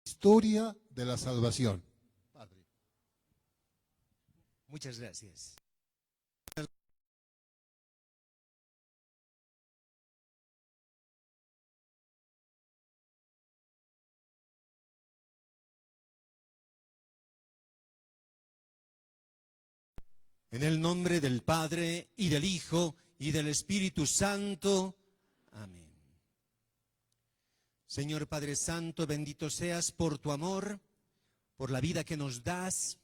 Historia de la salvación. Padre. Muchas gracias. En el nombre del Padre, y del Hijo, y del Espíritu Santo. Amén. Señor Padre Santo, bendito seas por tu amor, por la vida que nos das,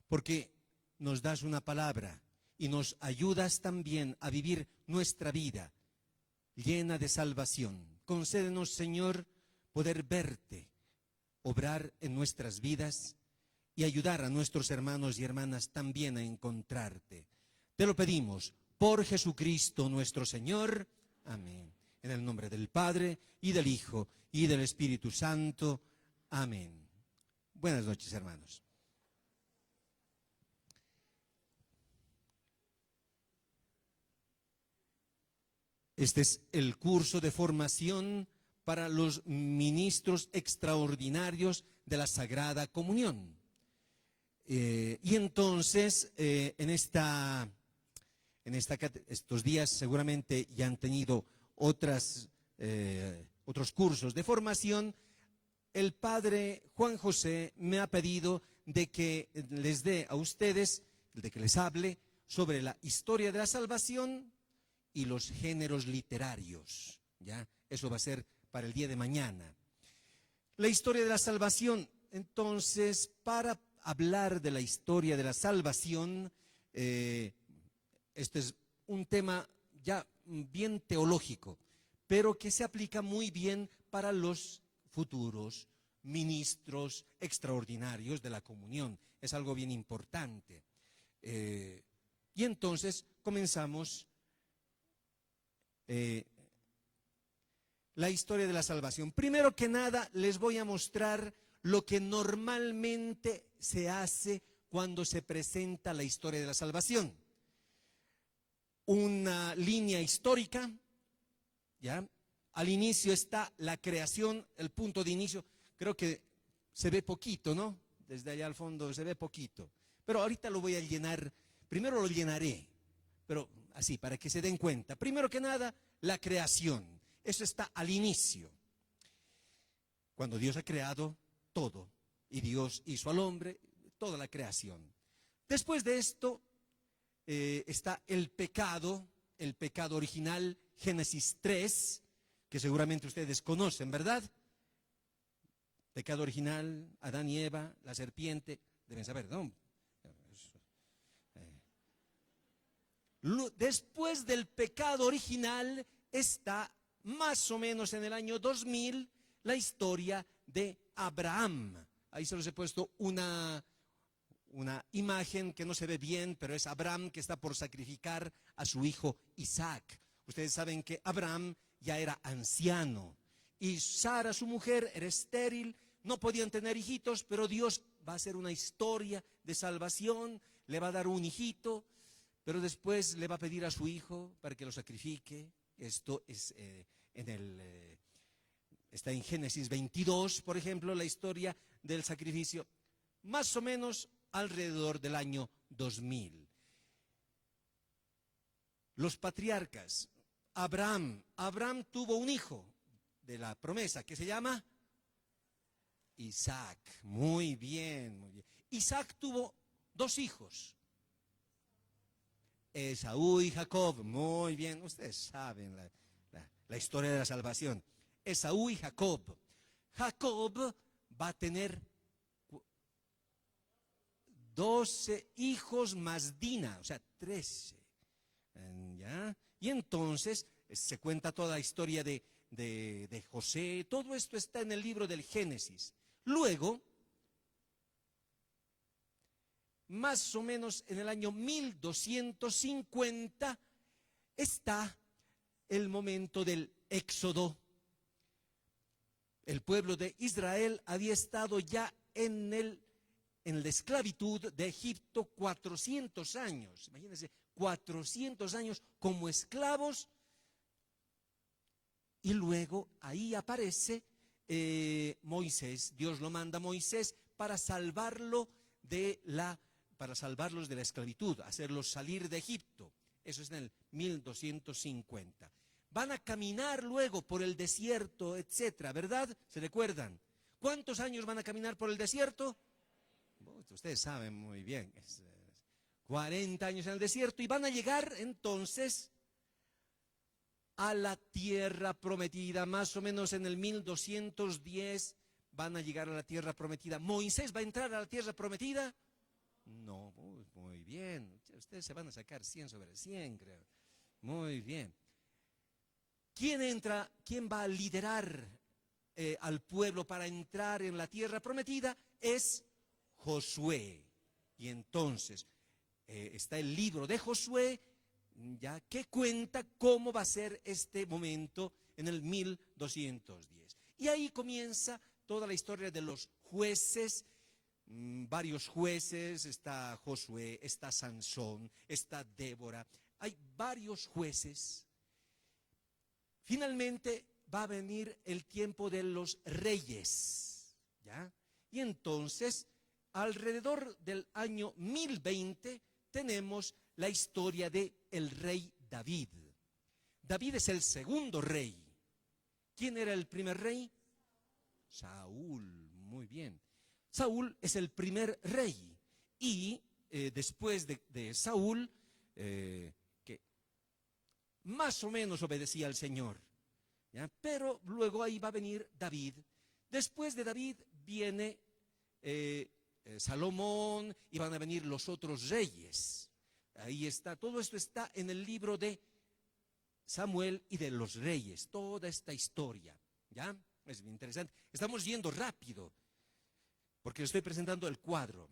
porque nos das una palabra y nos ayudas también a vivir nuestra vida llena de salvación. Concédenos, Señor, poder verte, obrar en nuestras vidas y ayudar a nuestros hermanos y hermanas también a encontrarte. Te lo pedimos por Jesucristo nuestro Señor. Amén. En el nombre del Padre, y del Hijo, y del Espíritu Santo. Amén. Buenas noches, hermanos. Este es el curso de formación para los ministros extraordinarios de la Sagrada Comunión. Y entonces, estos días seguramente ya han tenido otros cursos de formación. El padre Juan José me ha pedido de que les dé a ustedes, de que les hable sobre la historia de la salvación y los géneros literarios. ¿Ya? Eso va a ser para el día de mañana. La historia de la salvación, entonces, para hablar de la historia de la salvación, este es un tema ya bien teológico, pero que se aplica muy bien para los futuros ministros extraordinarios de la comunión. Es algo bien importante. Y entonces comenzamos la historia de la salvación. Primero que nada, les voy a mostrar lo que normalmente se hace cuando se presenta la historia de la salvación. Una línea histórica, ¿ya? Al inicio está la creación, el punto de inicio. Creo que se ve poquito, ¿no? Desde allá al fondo se ve poquito. Pero ahorita lo voy a llenar, primero lo llenaré, pero así, para que se den cuenta. Primero que nada, la creación. Eso está al inicio. Cuando Dios ha creado todo, y Dios hizo al hombre, toda la creación. Después de esto está el pecado original, Génesis 3, que seguramente ustedes conocen, ¿verdad? Pecado original, Adán y Eva, la serpiente, deben saber, ¿no? Después del pecado original está más o menos en el año 2000 la historia de Abraham. Ahí se los he puesto una imagen que no se ve bien, pero es Abraham que está por sacrificar a su hijo Isaac. Ustedes saben que Abraham ya era anciano y Sara, su mujer, era estéril, no podían tener hijitos, pero Dios va a hacer una historia de salvación, le va a dar un hijito, pero después le va a pedir a su hijo para que lo sacrifique. Esto es está en Génesis 22, por ejemplo, la historia del sacrificio, más o menos alrededor del año 2000. Los patriarcas, Abraham tuvo un hijo de la promesa que se llama Isaac. Muy bien, muy bien. Isaac tuvo dos hijos, Esaú y Jacob. Muy bien, ustedes saben la historia de la salvación. Esaú y Jacob. Jacob va a tener 12 hijos más Dina, o sea, 13. ¿Ya? Y entonces se cuenta toda la historia de José. Todo esto está en el libro del Génesis. Luego, más o menos en el año 1250, está el momento del Éxodo. El pueblo de Israel había estado ya en la esclavitud de Egipto 400 años. Imagínense, 400 años como esclavos. Y luego ahí aparece Moisés, Dios lo manda a Moisés para salvarlos de la esclavitud, hacerlos salir de Egipto. Eso es en el 1250. Van a caminar luego por el desierto, etcétera, ¿verdad? ¿Se recuerdan? ¿Cuántos años van a caminar por el desierto? Ustedes saben muy bien. 40 años en el desierto y van a llegar entonces a la tierra prometida, más o menos en el 1210 van a llegar a la tierra prometida. ¿Moisés va a entrar a la tierra prometida? No, muy bien. Ustedes se van a sacar 100 sobre 100, creo. Muy bien. ¿Quién entra? ¿Quién va a liderar al pueblo para entrar en la tierra prometida? Es Josué. Y entonces está el libro de Josué, ya que cuenta cómo va a ser este momento en el 1210. Y ahí comienza toda la historia de los jueces, varios jueces, está Josué, está Sansón, está Débora, hay varios jueces. Finalmente va a venir el tiempo de los reyes, ¿ya? Y entonces, alrededor del año 1020, tenemos la historia de el rey David. David es el segundo rey. ¿Quién era el primer rey? Saúl, muy bien. Saúl es el primer rey. Y después de Saúl, que más o menos obedecía al Señor, ¿ya? Pero luego ahí va a venir David. Después de David viene Salomón y van a venir los otros reyes. Ahí está, todo esto está en el libro de Samuel y de los reyes, toda esta historia, ¿ya? Es bien interesante. Estamos yendo rápido, porque estoy presentando el cuadro.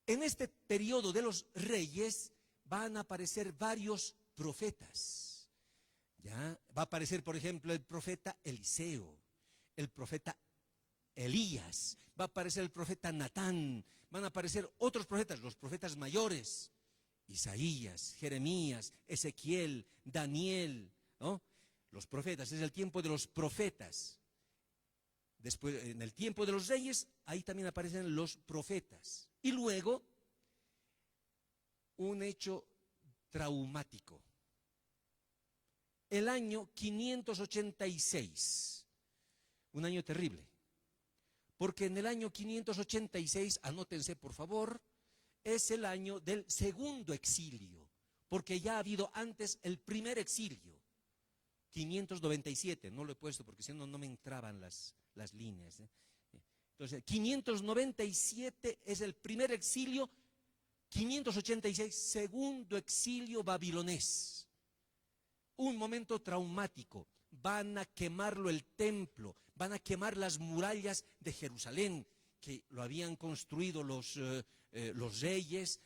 En este periodo de los reyes van a aparecer varios profetas, ¿ya? Va a aparecer, por ejemplo, el profeta Eliseo, el profeta Elías, va a aparecer el profeta Natán, van a aparecer otros profetas, los profetas mayores, Isaías, Jeremías, Ezequiel, Daniel, ¿no? Los profetas, es el tiempo de los profetas. Después, en el tiempo de los reyes, ahí también aparecen los profetas. Y luego, un hecho traumático. El año 586, un año terrible. Porque en el año 586, anótense por favor, es el año del segundo exilio, porque ya ha habido antes el primer exilio, 597, no lo he puesto porque si no, no me entraban las líneas. Entonces, 597 es el primer exilio, 586, segundo exilio babilonés. Un momento traumático. Van a quemarlo el templo, van a quemar las murallas de Jerusalén, que lo habían construido los reyes,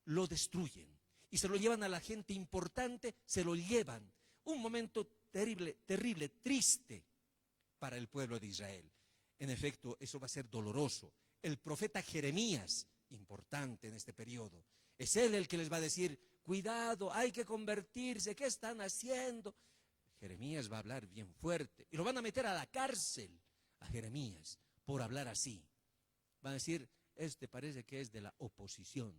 lo destruyen. Y se lo llevan a la gente importante, se lo llevan. Un momento terrible, terrible, triste para el pueblo de Israel. En efecto, eso va a ser doloroso. El profeta Jeremías, importante en este periodo, es él el que les va a decir, cuidado, hay que convertirse, ¿qué están haciendo? Jeremías va a hablar bien fuerte y lo van a meter a la cárcel a Jeremías por hablar así. Van a decir, este parece que es de la oposición.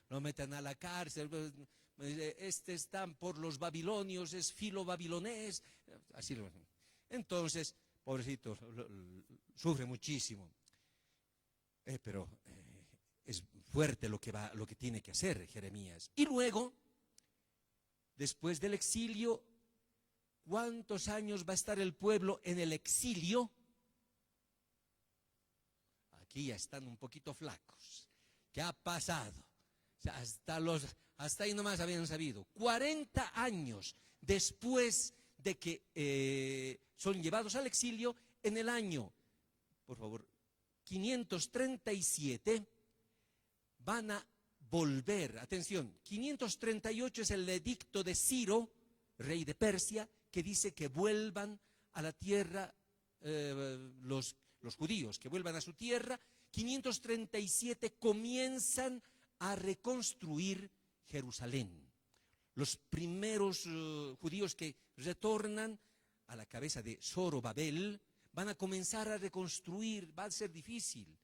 Lo meten a la cárcel, este está por los babilonios, es filo babilonés. Así lo. Entonces, pobrecito, sufre muchísimo. Pero es fuerte lo que tiene que hacer Jeremías. Y luego, después del exilio, ¿cuántos años va a estar el pueblo en el exilio? Aquí ya están un poquito flacos. ¿Qué ha pasado? O sea, hasta ahí nomás habían sabido. 40 años después de que son llevados al exilio, en el año, por favor, 537, van a volver. Atención, 538 es el edicto de Ciro, rey de Persia, que dice que vuelvan a la tierra los judíos, que vuelvan a su tierra. 537 comienzan a reconstruir Jerusalén. Los primeros judíos que retornan a la cabeza de Zorobabel, van a comenzar a reconstruir, va a ser difícil,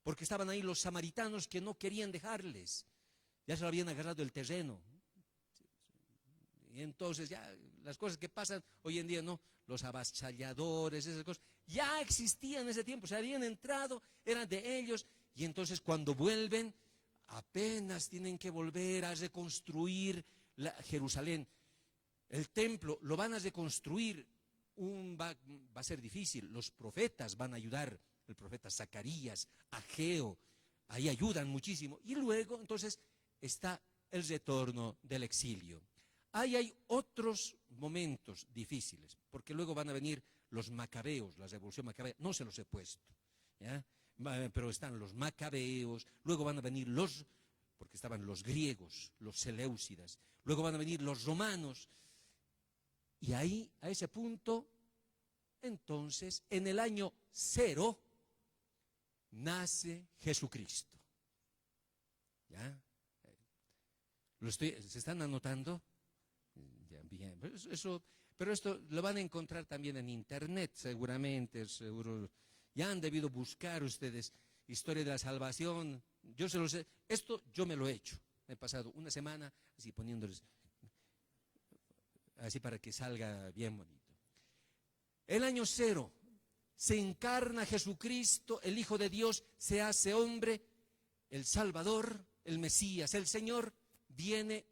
porque estaban ahí los samaritanos que no querían dejarles, ya se lo habían agarrado el terreno. Y entonces ya las cosas que pasan hoy en día, no, los avasalladores, esas cosas, ya existían en ese tiempo, se habían entrado, eran de ellos, y entonces cuando vuelven, apenas tienen que volver a reconstruir Jerusalén. El templo lo van a reconstruir, va a ser difícil, los profetas van a ayudar, el profeta Zacarías, Ageo, ahí ayudan muchísimo. Y luego entonces está el retorno del exilio. Ahí hay otros momentos difíciles, porque luego van a venir los macabeos, la revolución macabea, no se los he puesto, ¿ya? Pero están los macabeos, luego van a venir porque estaban los griegos, los seleucidas, luego van a venir los romanos, y ahí, a ese punto, entonces, en el año 0, nace Jesucristo. ¿Ya? ¿Se están anotando? Ya, bien. Pero esto lo van a encontrar también en internet, seguramente, seguro. Ya han debido buscar ustedes historia de la salvación. Yo se los he, esto yo me lo he hecho. Me he pasado una semana así poniéndoles, así para que salga bien bonito. El año 0 se encarna Jesucristo, el Hijo de Dios, se hace hombre, el Salvador, el Mesías, el Señor, viene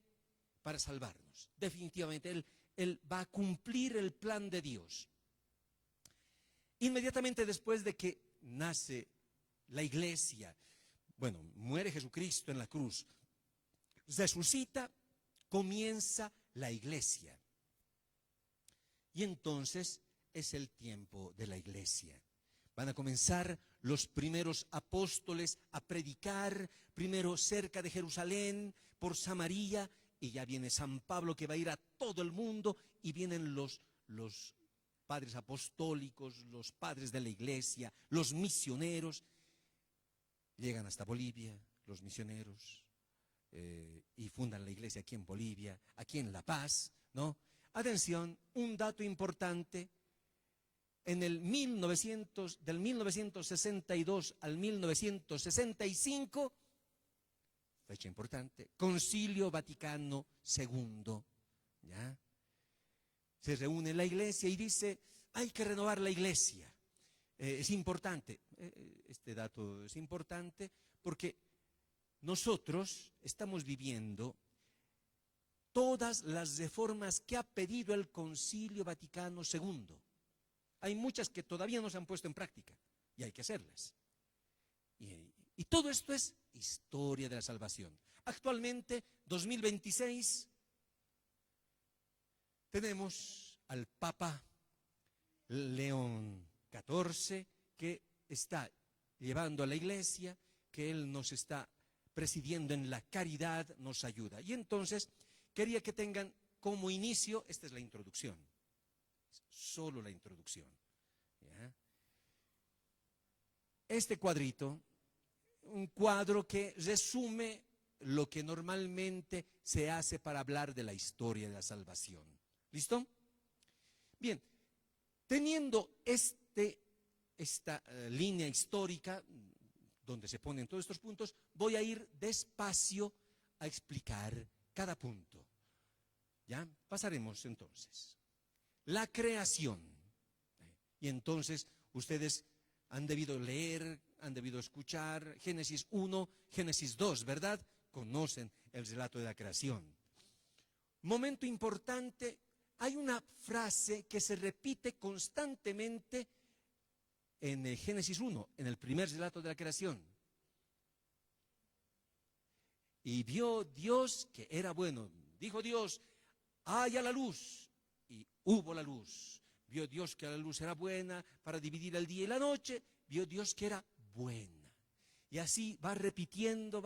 para salvarnos. Definitivamente, Él va a cumplir el plan de Dios. Inmediatamente después de que nace la iglesia, bueno, muere Jesucristo en la cruz, resucita, comienza la iglesia. Y entonces es el tiempo de la iglesia. Van a comenzar los primeros apóstoles a predicar, primero cerca de Jerusalén, por Samaria, y ya viene San Pablo que va a ir a todo el mundo, y vienen los padres apostólicos, los padres de la iglesia, los misioneros. Llegan hasta Bolivia, los misioneros, y fundan la iglesia aquí en Bolivia, aquí en La Paz, ¿no? Atención, un dato importante. En el del 1962 al 1965, fecha importante, Concilio Vaticano II, ¿ya? Se reúne la iglesia y dice, hay que renovar la iglesia. Es importante, este dato es importante porque nosotros estamos viviendo todas las reformas que ha pedido el Concilio Vaticano II. Hay muchas que todavía no se han puesto en práctica y hay que hacerlas. Y todo esto es historia de la salvación. Actualmente, 2026, tenemos al Papa León XIV que está llevando a la iglesia, que él nos está presidiendo en la caridad, nos ayuda. Y entonces, quería que tengan como inicio, esta es la introducción. Solo la introducción. ¿Ya? Este cuadrito, un cuadro que resume lo que normalmente se hace para hablar de la historia de la salvación. ¿Listo? Bien, teniendo esta línea histórica donde se ponen todos estos puntos, voy a ir despacio a explicar cada punto. ¿Ya? Pasaremos entonces. La creación. Y entonces ustedes han debido leer, han debido escuchar Génesis 1, Génesis 2, ¿verdad? Conocen el relato de la creación. Momento importante, hay una frase que se repite constantemente en el Génesis 1, en el primer relato de la creación. Y vio Dios que era bueno. Dijo Dios, haya la luz. Y hubo la luz. Vio Dios que la luz era buena para dividir el día y la noche. Vio Dios que era buena. Y así va repitiendo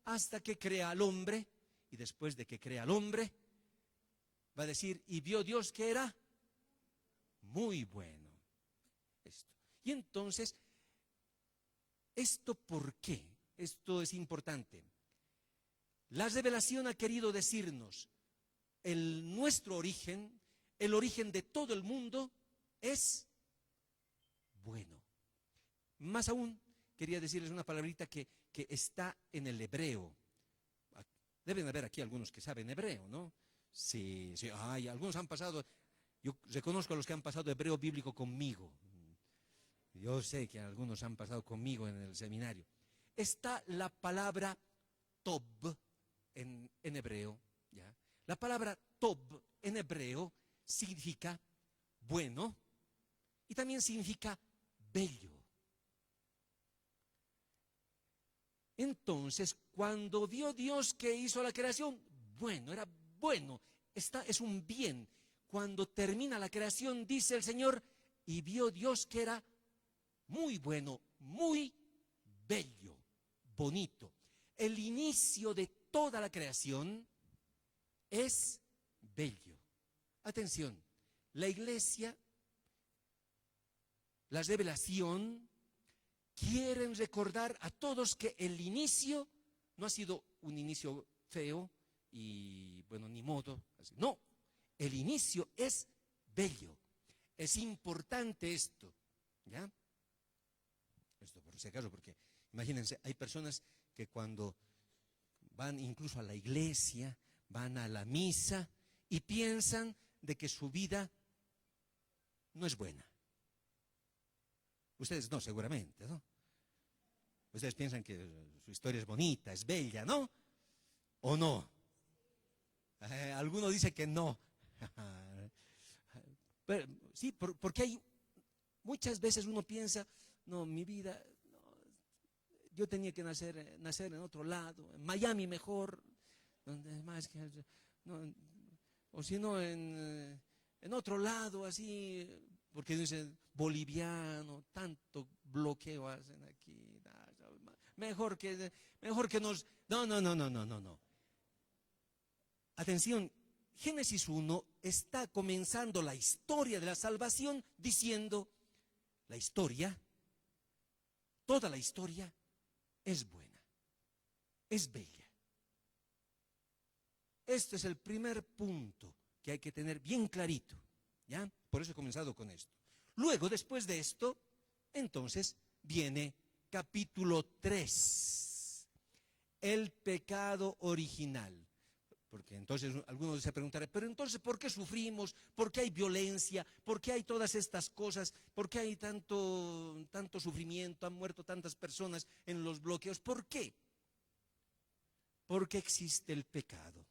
hasta que crea al hombre. Y después de que crea al hombre, va a decir, y vio Dios que era muy bueno. Esto. Y entonces, ¿esto por qué? Esto es importante. La revelación ha querido decirnos nuestro origen, el origen de todo el mundo es bueno. Más aún, quería decirles una palabrita que está en el hebreo. Deben haber aquí algunos que saben hebreo, ¿no? Sí, sí, ay, algunos han pasado, yo reconozco a los que han pasado hebreo bíblico conmigo. Yo sé que algunos han pasado conmigo en el seminario. Está la palabra tob en hebreo, ¿ya? La palabra tob en hebreo significa bueno y también significa bello. Entonces, cuando vio Dios que hizo la creación, bueno, era bueno, es un bien. Cuando termina la creación, dice el Señor, y vio Dios que era muy bueno, muy bello, bonito. El inicio de toda la creación es bello. Atención, la iglesia, la revelación, quieren recordar a todos que el inicio no ha sido un inicio feo y bueno, ni modo. No, el inicio es bello. Es importante esto, ¿ya? Esto por si acaso, porque imagínense, hay personas que cuando van incluso a la iglesia, van a la misa y piensan de que su vida no es buena. Ustedes no, seguramente, ¿no? Ustedes piensan que su historia es bonita, es bella, ¿no? ¿O no? Alguno dice que no. Pero, sí, porque hay muchas veces uno piensa, no, mi vida, no, yo tenía que nacer en otro lado, en Miami mejor, donde más que, no, o si no en otro lado, así, porque dicen boliviano, tanto bloqueo hacen aquí, mejor que nos, no. Atención, Génesis 1 está comenzando la historia de la salvación diciendo, la historia, toda la historia es buena, es bella. Este es el primer punto que hay que tener bien clarito, ¿ya? Por eso he comenzado con esto. Luego, después de esto, entonces viene capítulo 3, el pecado original. Porque entonces algunos se preguntarán, pero entonces ¿por qué sufrimos? ¿Por qué hay violencia? ¿Por qué hay todas estas cosas? ¿Por qué hay tanto sufrimiento? Han muerto tantas personas en los bloqueos. ¿Por qué? Porque existe el pecado.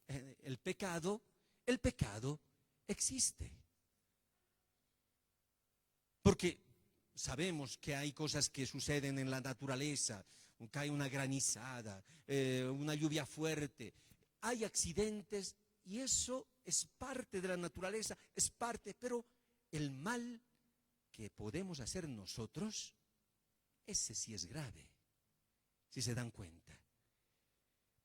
El pecado existe. Porque sabemos que hay cosas que suceden en la naturaleza, cae una granizada, una lluvia fuerte, hay accidentes y eso es parte de la naturaleza, es parte, pero el mal que podemos hacer nosotros, ese sí es grave, si se dan cuenta.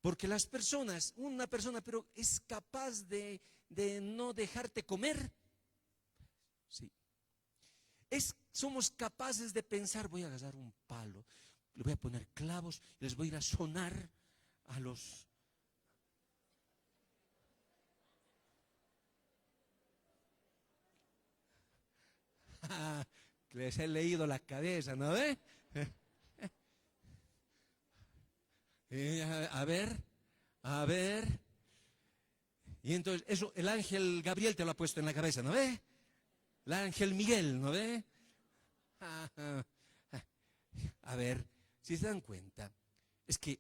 Porque las personas, una persona, pero es capaz de no dejarte comer, sí. Somos capaces de pensar, voy a agarrar un palo, le voy a poner clavos y les voy a ir a sonar a los... Les he leído la cabeza, ¿no ve? A ver. Y entonces, eso, el ángel Gabriel te lo ha puesto en la cabeza, ¿no ve? El ángel Miguel, ¿no ve? A ver, si se dan cuenta, es que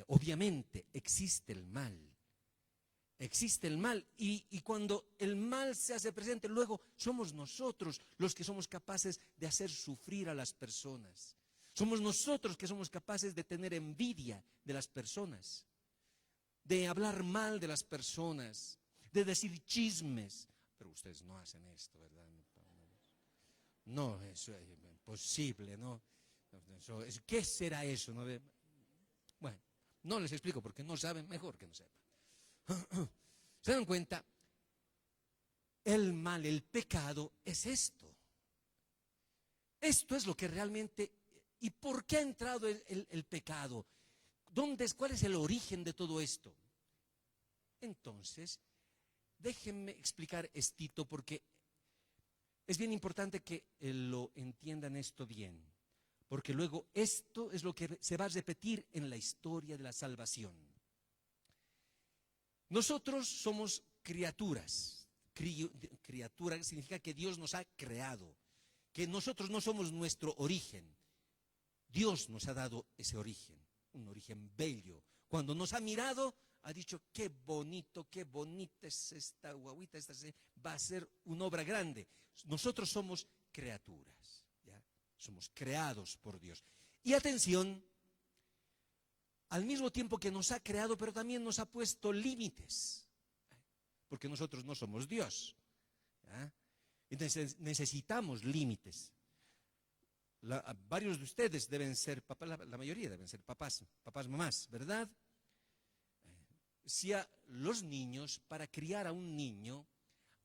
obviamente existe el mal. Existe el mal y cuando el mal se hace presente, luego somos nosotros los que somos capaces de hacer sufrir a las personas. Somos nosotros que somos capaces de tener envidia de las personas, de hablar mal de las personas, de decir chismes. Pero ustedes no hacen esto, ¿verdad? No, eso es imposible, ¿no? ¿Qué será eso? ¿No? Bueno, no les explico porque no saben, mejor que no sepan. ¿Se dan cuenta? El mal, el pecado es esto. Esto es lo que realmente... ¿Y por qué ha entrado el pecado? ¿Cuál es el origen de todo esto? Entonces, déjenme explicar esto porque es bien importante que lo entiendan esto bien, porque luego esto es lo que se va a repetir en la historia de la salvación. Nosotros somos criaturas. Criatura significa que Dios nos ha creado, que nosotros no somos nuestro origen. Dios nos ha dado ese origen, un origen bello. Cuando nos ha mirado, ha dicho, qué bonito, qué bonita es esta guaguita, va a ser una obra grande. Nosotros somos criaturas, ¿ya? Somos creados por Dios. Y atención, al mismo tiempo que nos ha creado, pero también nos ha puesto límites, porque nosotros no somos Dios, ¿ya? Entonces necesitamos límites. Varios de ustedes deben ser papás, la mayoría deben ser papás, mamás, ¿verdad? Si a los niños, para criar a un niño,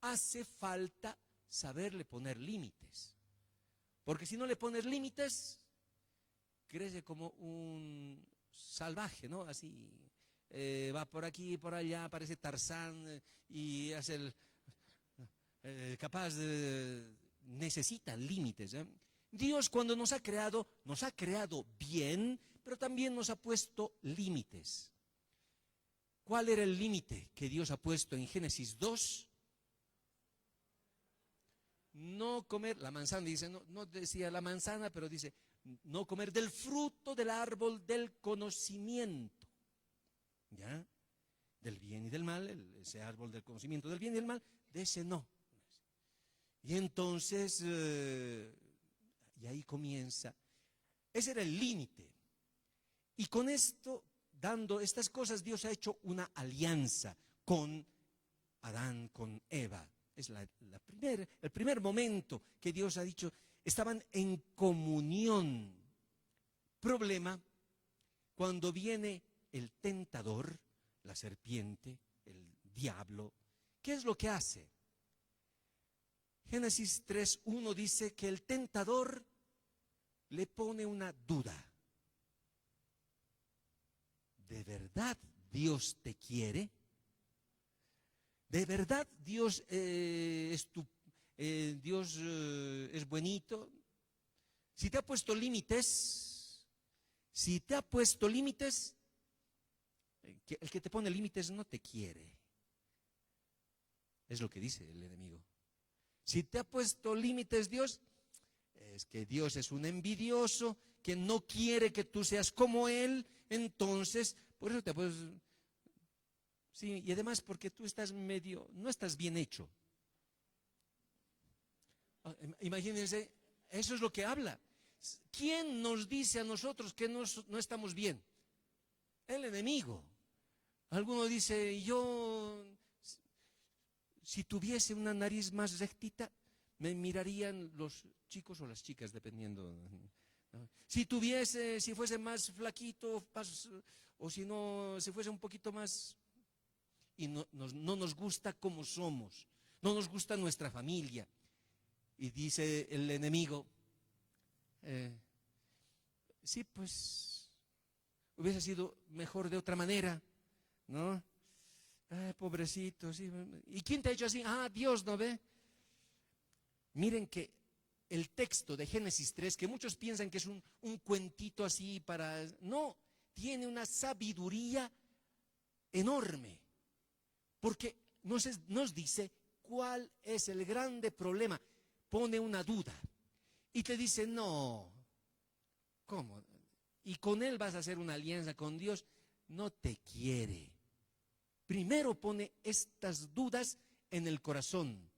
hace falta saberle poner límites. Porque si no le pones límites, crece como un salvaje, ¿no? Así, va por aquí, por allá, parece Tarzán y hace necesita límites, ¿eh? Dios cuando nos ha creado bien, pero también nos ha puesto límites. ¿Cuál era el límite que Dios ha puesto en Génesis 2? No comer, la manzana dice, no decía la manzana, pero dice, no comer del fruto del árbol del conocimiento, ¿ya? Del bien y del mal, ese árbol del conocimiento del bien y del mal, de ese no. Y entonces, y ahí comienza, ese era el límite. Y con esto, dando estas cosas, Dios ha hecho una alianza con Adán, con Eva. Es el primer momento que Dios ha dicho, estaban en comunión. Problema, cuando viene el tentador, la serpiente, el diablo, ¿qué es lo que hace? Génesis 3:1 dice que el tentador le pone una duda. ¿De verdad Dios te quiere? ¿De verdad Dios es bonito? Si te ha puesto límites, el que te pone límites no te quiere. Es lo que dice el enemigo. Si te ha puesto límites Dios, es que Dios es un envidioso, que no quiere que tú seas como Él, entonces, por eso te puedes... Sí, y además porque tú estás no estás bien hecho. Imagínense, eso es lo que habla. ¿Quién nos dice a nosotros que no estamos bien? El enemigo. Alguno dice, si tuviese una nariz más rectita, me mirarían los chicos o las chicas, dependiendo. Si fuese más flaquito, o si fuese un poquito más... Y no nos gusta como somos, no nos gusta nuestra familia. Y dice el enemigo, sí, pues, hubiese sido mejor de otra manera, ¿no? Pobrecito, sí. ¿Y quién te ha hecho así? Dios, ¿no ve? Miren que el texto de Génesis 3, que muchos piensan que es un cuentito así no, tiene una sabiduría enorme. Porque nos dice cuál es el grande problema. Pone una duda y te dice, no, ¿cómo? Y con Él vas a hacer una alianza con Dios. No te quiere. Primero pone estas dudas en el corazón.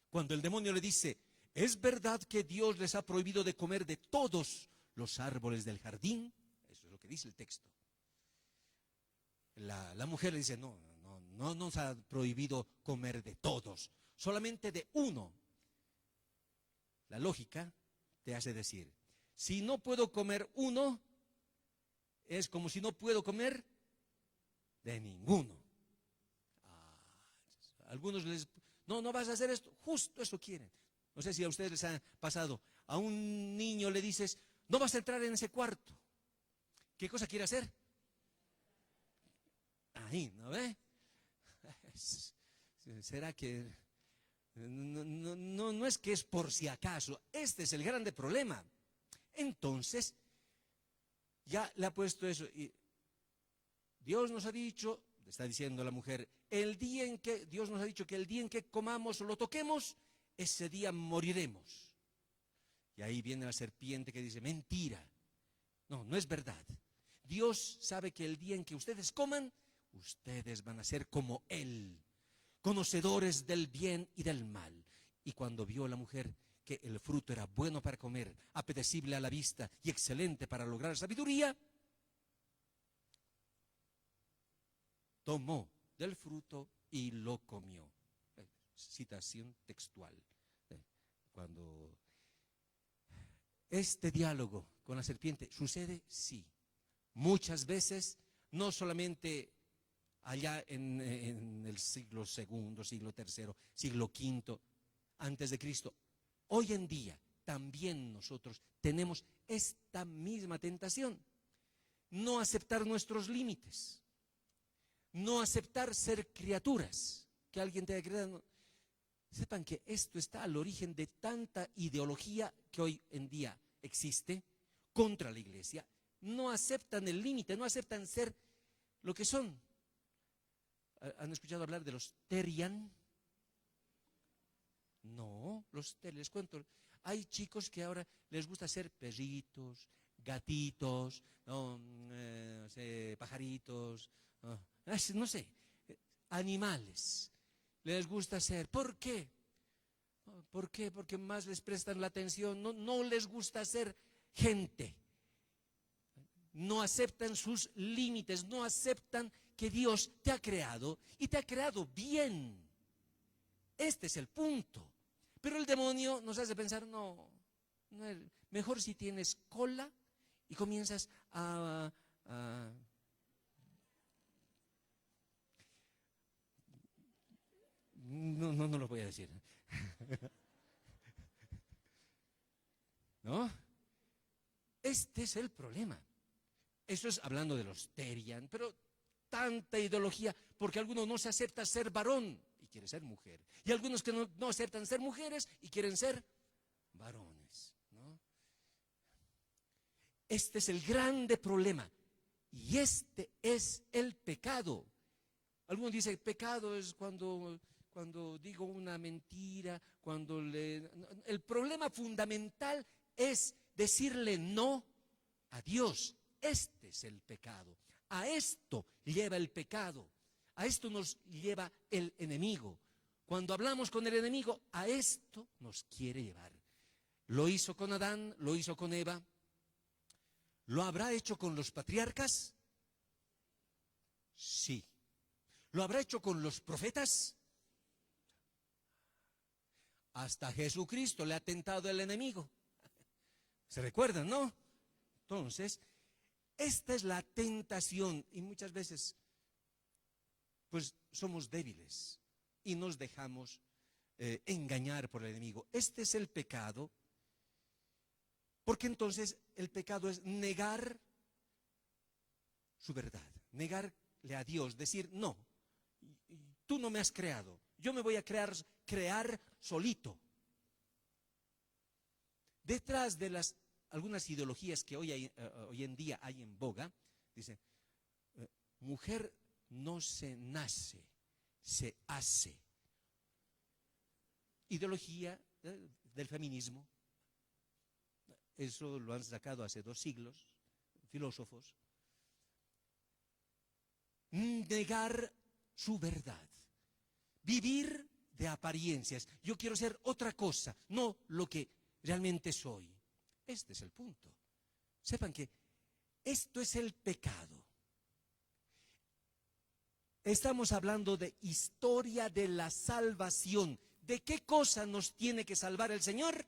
Cuando el demonio le dice, ¿es verdad que Dios les ha prohibido de comer de todos los árboles del jardín? Eso es lo que dice el texto. La mujer le dice, no nos ha prohibido comer de todos, solamente de uno. La lógica te hace decir, si no puedo comer uno, es como si no puedo comer de ninguno. Algunos no vas a hacer esto, justo eso quieren. No sé si a ustedes les ha pasado, a un niño le dices, no vas a entrar en ese cuarto. ¿Qué cosa quiere hacer? Ahí, ¿no ve? ¿Será que no es que es por si acaso? Este es el grande problema. Entonces, ya le ha puesto eso. Y Dios nos ha dicho, está diciendo la mujer, Dios nos ha dicho que el día en que comamos o lo toquemos, ese día moriremos. Y ahí viene la serpiente que dice, mentira. No, no es verdad. Dios sabe que el día en que ustedes coman, ustedes van a ser como Él, conocedores del bien y del mal. Y cuando vio la mujer que el fruto era bueno para comer, apetecible a la vista y excelente para lograr sabiduría, tomó del fruto y lo comió. Citación textual. Cuando este diálogo con la serpiente sucede, sí. Muchas veces, no solamente allá en el siglo II, siglo III, siglo V antes de Cristo. Hoy en día también nosotros tenemos esta misma tentación. No aceptar nuestros límites. No aceptar ser criaturas. Que alguien te haya creado. Sepan que esto está al origen de tanta ideología que hoy en día existe contra la iglesia. No aceptan el límite, no aceptan ser lo que son. ¿Han escuchado hablar de los Terian? No, les cuento. Hay chicos que ahora les gusta ser perritos, gatitos, no sé, pajaritos, no sé, animales. Les gusta ser. ¿Por qué? ¿Por qué? Porque más les prestan la atención. No les gusta ser gente. No aceptan sus límites, no aceptan que Dios te ha creado y te ha creado bien. Este es el punto. Pero el demonio nos hace pensar, mejor si tienes cola y comienzas no lo voy a decir. ¿No? Este es el problema. Eso es hablando de los Terian, pero tanta ideología, porque algunos no se acepta ser varón y quiere ser mujer. Y algunos que no aceptan ser mujeres y quieren ser varones, ¿no? Este es el grande problema. Y este es el pecado. Algunos dicen, pecado es cuando digo una mentira, el problema fundamental es decirle no a Dios. Este es el pecado. A esto lleva el pecado. A esto nos lleva el enemigo. Cuando hablamos con el enemigo, a esto nos quiere llevar. Lo hizo con Adán, lo hizo con Eva. ¿Lo habrá hecho con los patriarcas? Sí. ¿Lo habrá hecho con los profetas? Hasta Jesucristo le ha tentado el enemigo. ¿Se recuerdan, no? Entonces, esta es la tentación y muchas veces, pues somos débiles y nos dejamos engañar por el enemigo. Este es el pecado, porque entonces el pecado es negar su verdad, negarle a Dios, decir, no, tú no me has creado, yo me voy a crear solito. Detrás de algunas ideologías que hoy en día hay en boga, dice, mujer no se nace, se hace. Ideología del feminismo. Eso lo han sacado hace 2 siglos, filósofos. Negar su verdad. Vivir de apariencias. Yo quiero ser otra cosa, no lo que realmente soy. Este es el punto. Sepan que esto es el pecado. Estamos hablando de historia de la salvación. ¿De qué cosa nos tiene que salvar el Señor?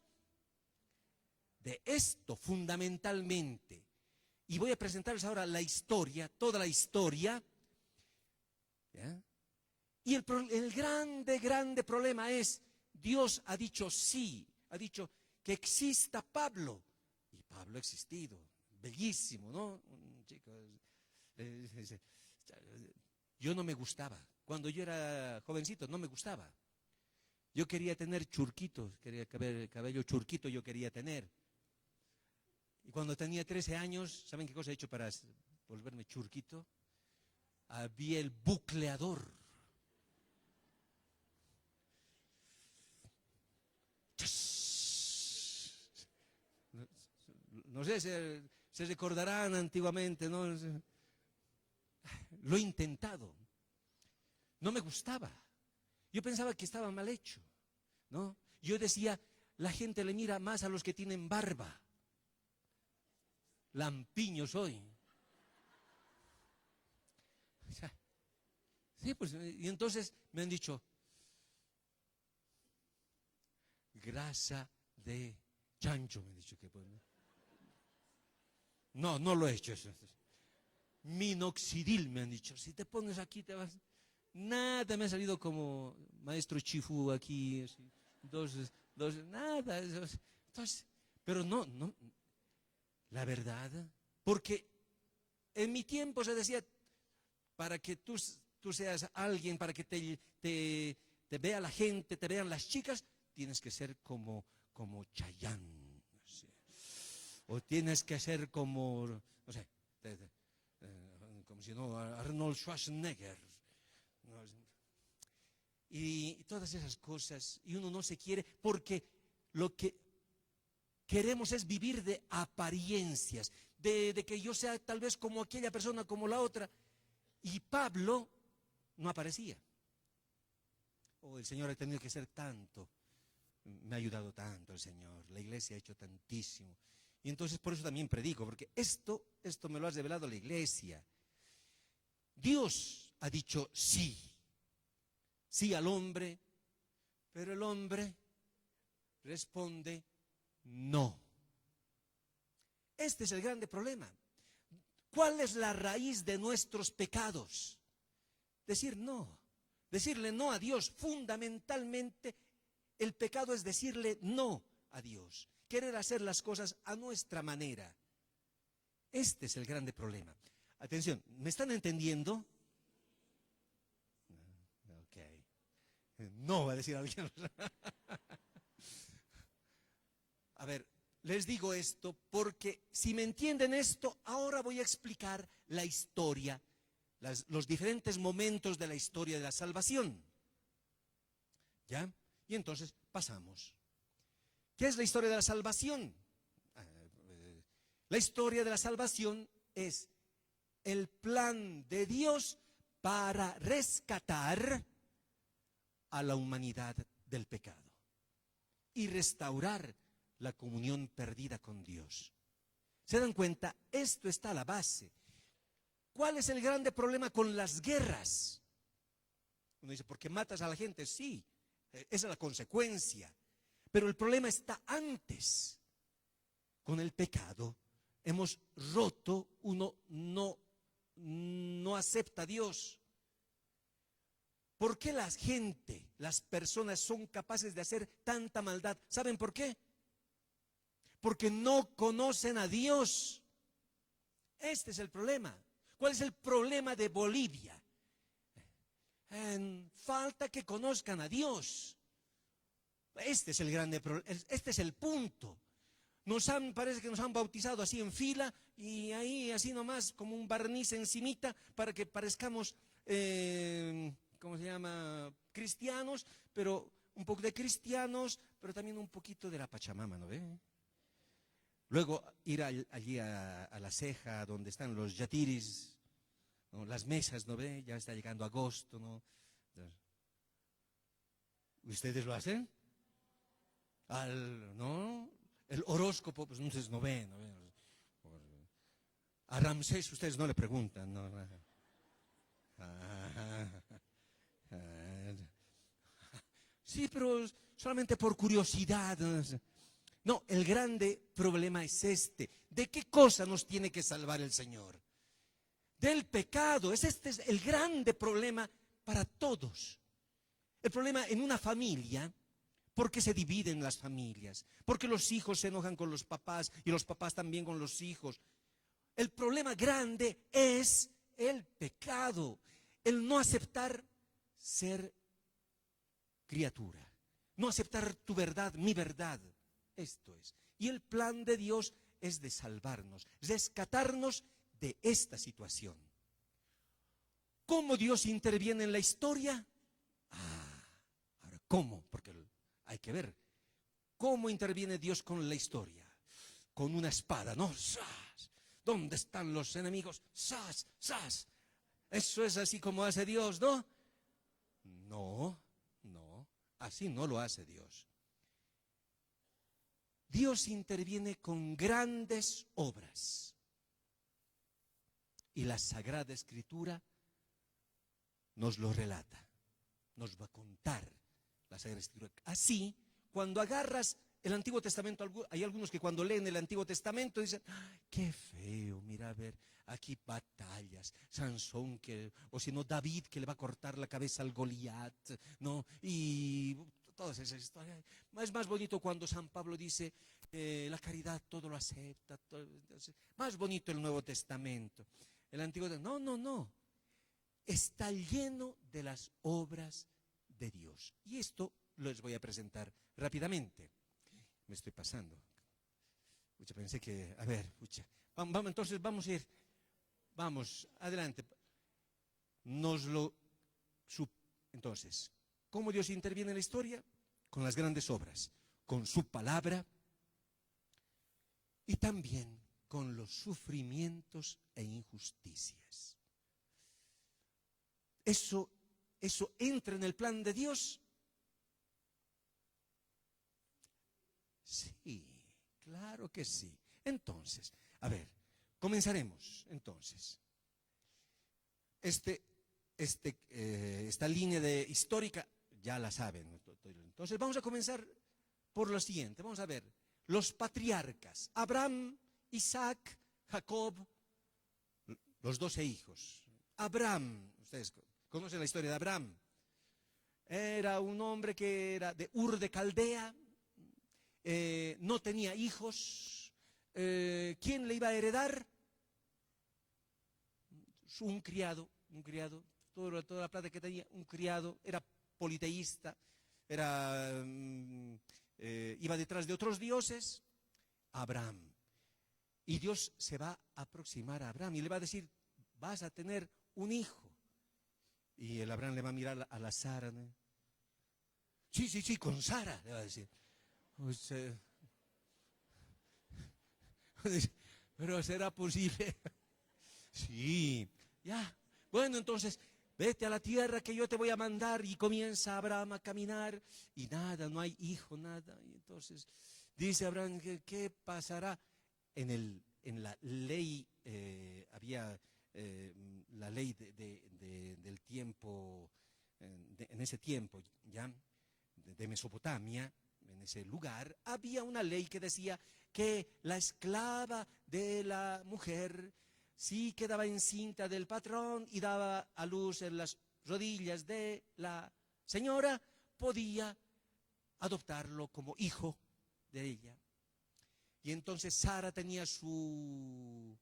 De esto fundamentalmente. Y voy a presentarles ahora la historia, toda la historia. ¿Ya? Y el grande problema es, Dios ha dicho sí, ha dicho que exista Pablo. Y Pablo ha existido, bellísimo, ¿no? Un chico, yo no me gustaba cuando yo era jovencito, no me gustaba. Yo quería tener churquitos, quería cabello churquito, yo quería tener. Y cuando tenía 13 años, ¿saben qué cosa he hecho para volverme churquito? Había el bucleador. No sé, se recordarán antiguamente, ¿no? Lo he intentado. No me gustaba. Yo pensaba que estaba mal hecho, ¿no? Yo decía, la gente le mira más a los que tienen barba. Lampiño soy. Sí, pues, y entonces me han dicho, grasa de chancho, me han dicho que pues, no, no lo he hecho eso. Minoxidil me han dicho, si te pones aquí te vas. Nada, me ha salido como maestro Chifu aquí, así, nada. Entonces, pero no, la verdad, porque en mi tiempo se decía, para que tú seas alguien, para que te vea la gente, te vean las chicas, tienes que ser como Chayanne, ¿sí? O tienes que ser como, no sé, como si no, Arnold Schwarzenegger, ¿no? Y todas esas cosas, y uno no se quiere, porque lo que queremos es vivir de apariencias, de que yo sea tal vez como aquella persona, como la otra. Y Pablo no aparecía. Oh, el Señor ha tenido que hacer tanto. Me ha ayudado tanto el Señor. La iglesia ha hecho tantísimo. Y entonces por eso también predico, porque esto me lo ha revelado la iglesia. Dios ha dicho sí. Sí al hombre, pero el hombre responde no. Este es el grande problema. ¿Cuál es la raíz de nuestros pecados? Decir no. Decirle no a Dios. Fundamentalmente, el pecado es decirle no a Dios. Querer hacer las cosas a nuestra manera. Este es el grande problema. Atención, ¿me están entendiendo? Ok. No, va a decir alguien. A ver, les digo esto porque si me entienden esto, ahora voy a explicar la historia, los diferentes momentos de la historia de la salvación. ¿Ya? Y entonces pasamos. ¿Qué es la historia de la salvación? La historia de la salvación es el plan de Dios para rescatar a la humanidad del pecado y restaurar la comunión perdida con Dios. ¿Se dan cuenta? Esto está a la base. ¿Cuál es el grande problema con las guerras? Uno dice, ¿por qué matas a la gente? Sí, esa es la consecuencia. Pero el problema está antes. Con el pecado hemos roto, uno no acepta a Dios. ¿Por qué la gente, las personas son capaces de hacer tanta maldad? ¿Saben por qué? Porque no conocen a Dios. Este es el problema. ¿Cuál es el problema de Bolivia? Falta que conozcan a Dios. Este es el grande problema, este es el punto. Parece que nos han bautizado así en fila y ahí así nomás como un barniz encimita para que parezcamos, ¿cómo se llama? Cristianos, pero un poco de cristianos, pero también un poquito de la Pachamama, ¿no ve? Luego ir allí a la ceja donde están los yatiris, ¿no? Las mesas, ¿no ve? Ya está llegando agosto, ¿no? ¿Ustedes lo hacen? ¿No? El horóscopo, pues entonces no ven. A Ramsés ustedes no le preguntan, ¿no? Sí, pero solamente por curiosidad. No, el grande problema es este. ¿De qué cosa nos tiene que salvar el Señor? Del pecado. Este es el grande problema para todos. El problema en una familia. ¿Por qué se dividen las familias? Porque los hijos se enojan con los papás y los papás también con los hijos. El problema grande es el pecado, el no aceptar ser criatura, no aceptar tu verdad, mi verdad. Esto es. Y el plan de Dios es de salvarnos, rescatarnos de esta situación. ¿Cómo Dios interviene en la historia? Ahora, ¿cómo? Porque hay que ver. ¿Cómo interviene Dios con la historia? Con una espada, ¿no? ¡Sas! ¿Dónde están los enemigos? ¡Sas! ¡Sas! Eso es así como hace Dios, ¿no? No, así no lo hace Dios. Dios interviene con grandes obras. Y la Sagrada Escritura nos lo relata, nos va a contar la Sagrada Escritura. Así, cuando agarras el Antiguo Testamento, hay algunos que cuando leen el Antiguo Testamento dicen, ¡ay, qué feo! Mira, a ver, aquí batallas, Sansón, o si no, David que le va a cortar la cabeza al Goliat, ¿no? Y todas esas historias. Es más bonito cuando San Pablo dice, la caridad todo lo acepta. Más bonito el Nuevo Testamento. El Antiguo Testamento, no. Está lleno de las obras de Dios. Y esto les voy a presentar rápidamente. Me estoy pasando. Pucha, pensé que, a ver, vamos, entonces vamos a ir, vamos, adelante. Entonces, ¿cómo Dios interviene en la historia? Con las grandes obras, con su palabra y también con los sufrimientos e injusticias. ¿Eso entra en el plan de Dios? Sí, claro que sí. Entonces, a ver, comenzaremos entonces. Esta línea histórica ya la saben. Entonces vamos a comenzar por lo siguiente. Vamos a ver los patriarcas, Abraham, Isaac, Jacob, los 12 hijos. Abraham, ustedes conocen la historia de Abraham. Era un hombre que era de Ur de Caldea, no tenía hijos. ¿Quién le iba a heredar? Un criado, toda la plata que tenía, un criado, era politeísta, iba detrás de otros dioses. Abraham. Y Dios se va a aproximar a Abraham y le va a decir, vas a tener un hijo. Y el Abraham le va a mirar a la Sara, ¿no? Sí, con Sara, le va a decir. Pero ¿será posible? Sí, ya. Bueno, entonces, vete a la tierra que yo te voy a mandar. Y comienza Abraham a caminar y nada, no hay hijo, nada. Y entonces dice Abraham, ¿qué pasará? En la ley, había la ley del tiempo, en ese tiempo, ya, de Mesopotamia, en ese lugar, había una ley que decía que la esclava de la mujer, si quedaba encinta del patrón y daba a luz en las rodillas de la señora, podía adoptarlo como hijo de ella. Y entonces Sara tenía su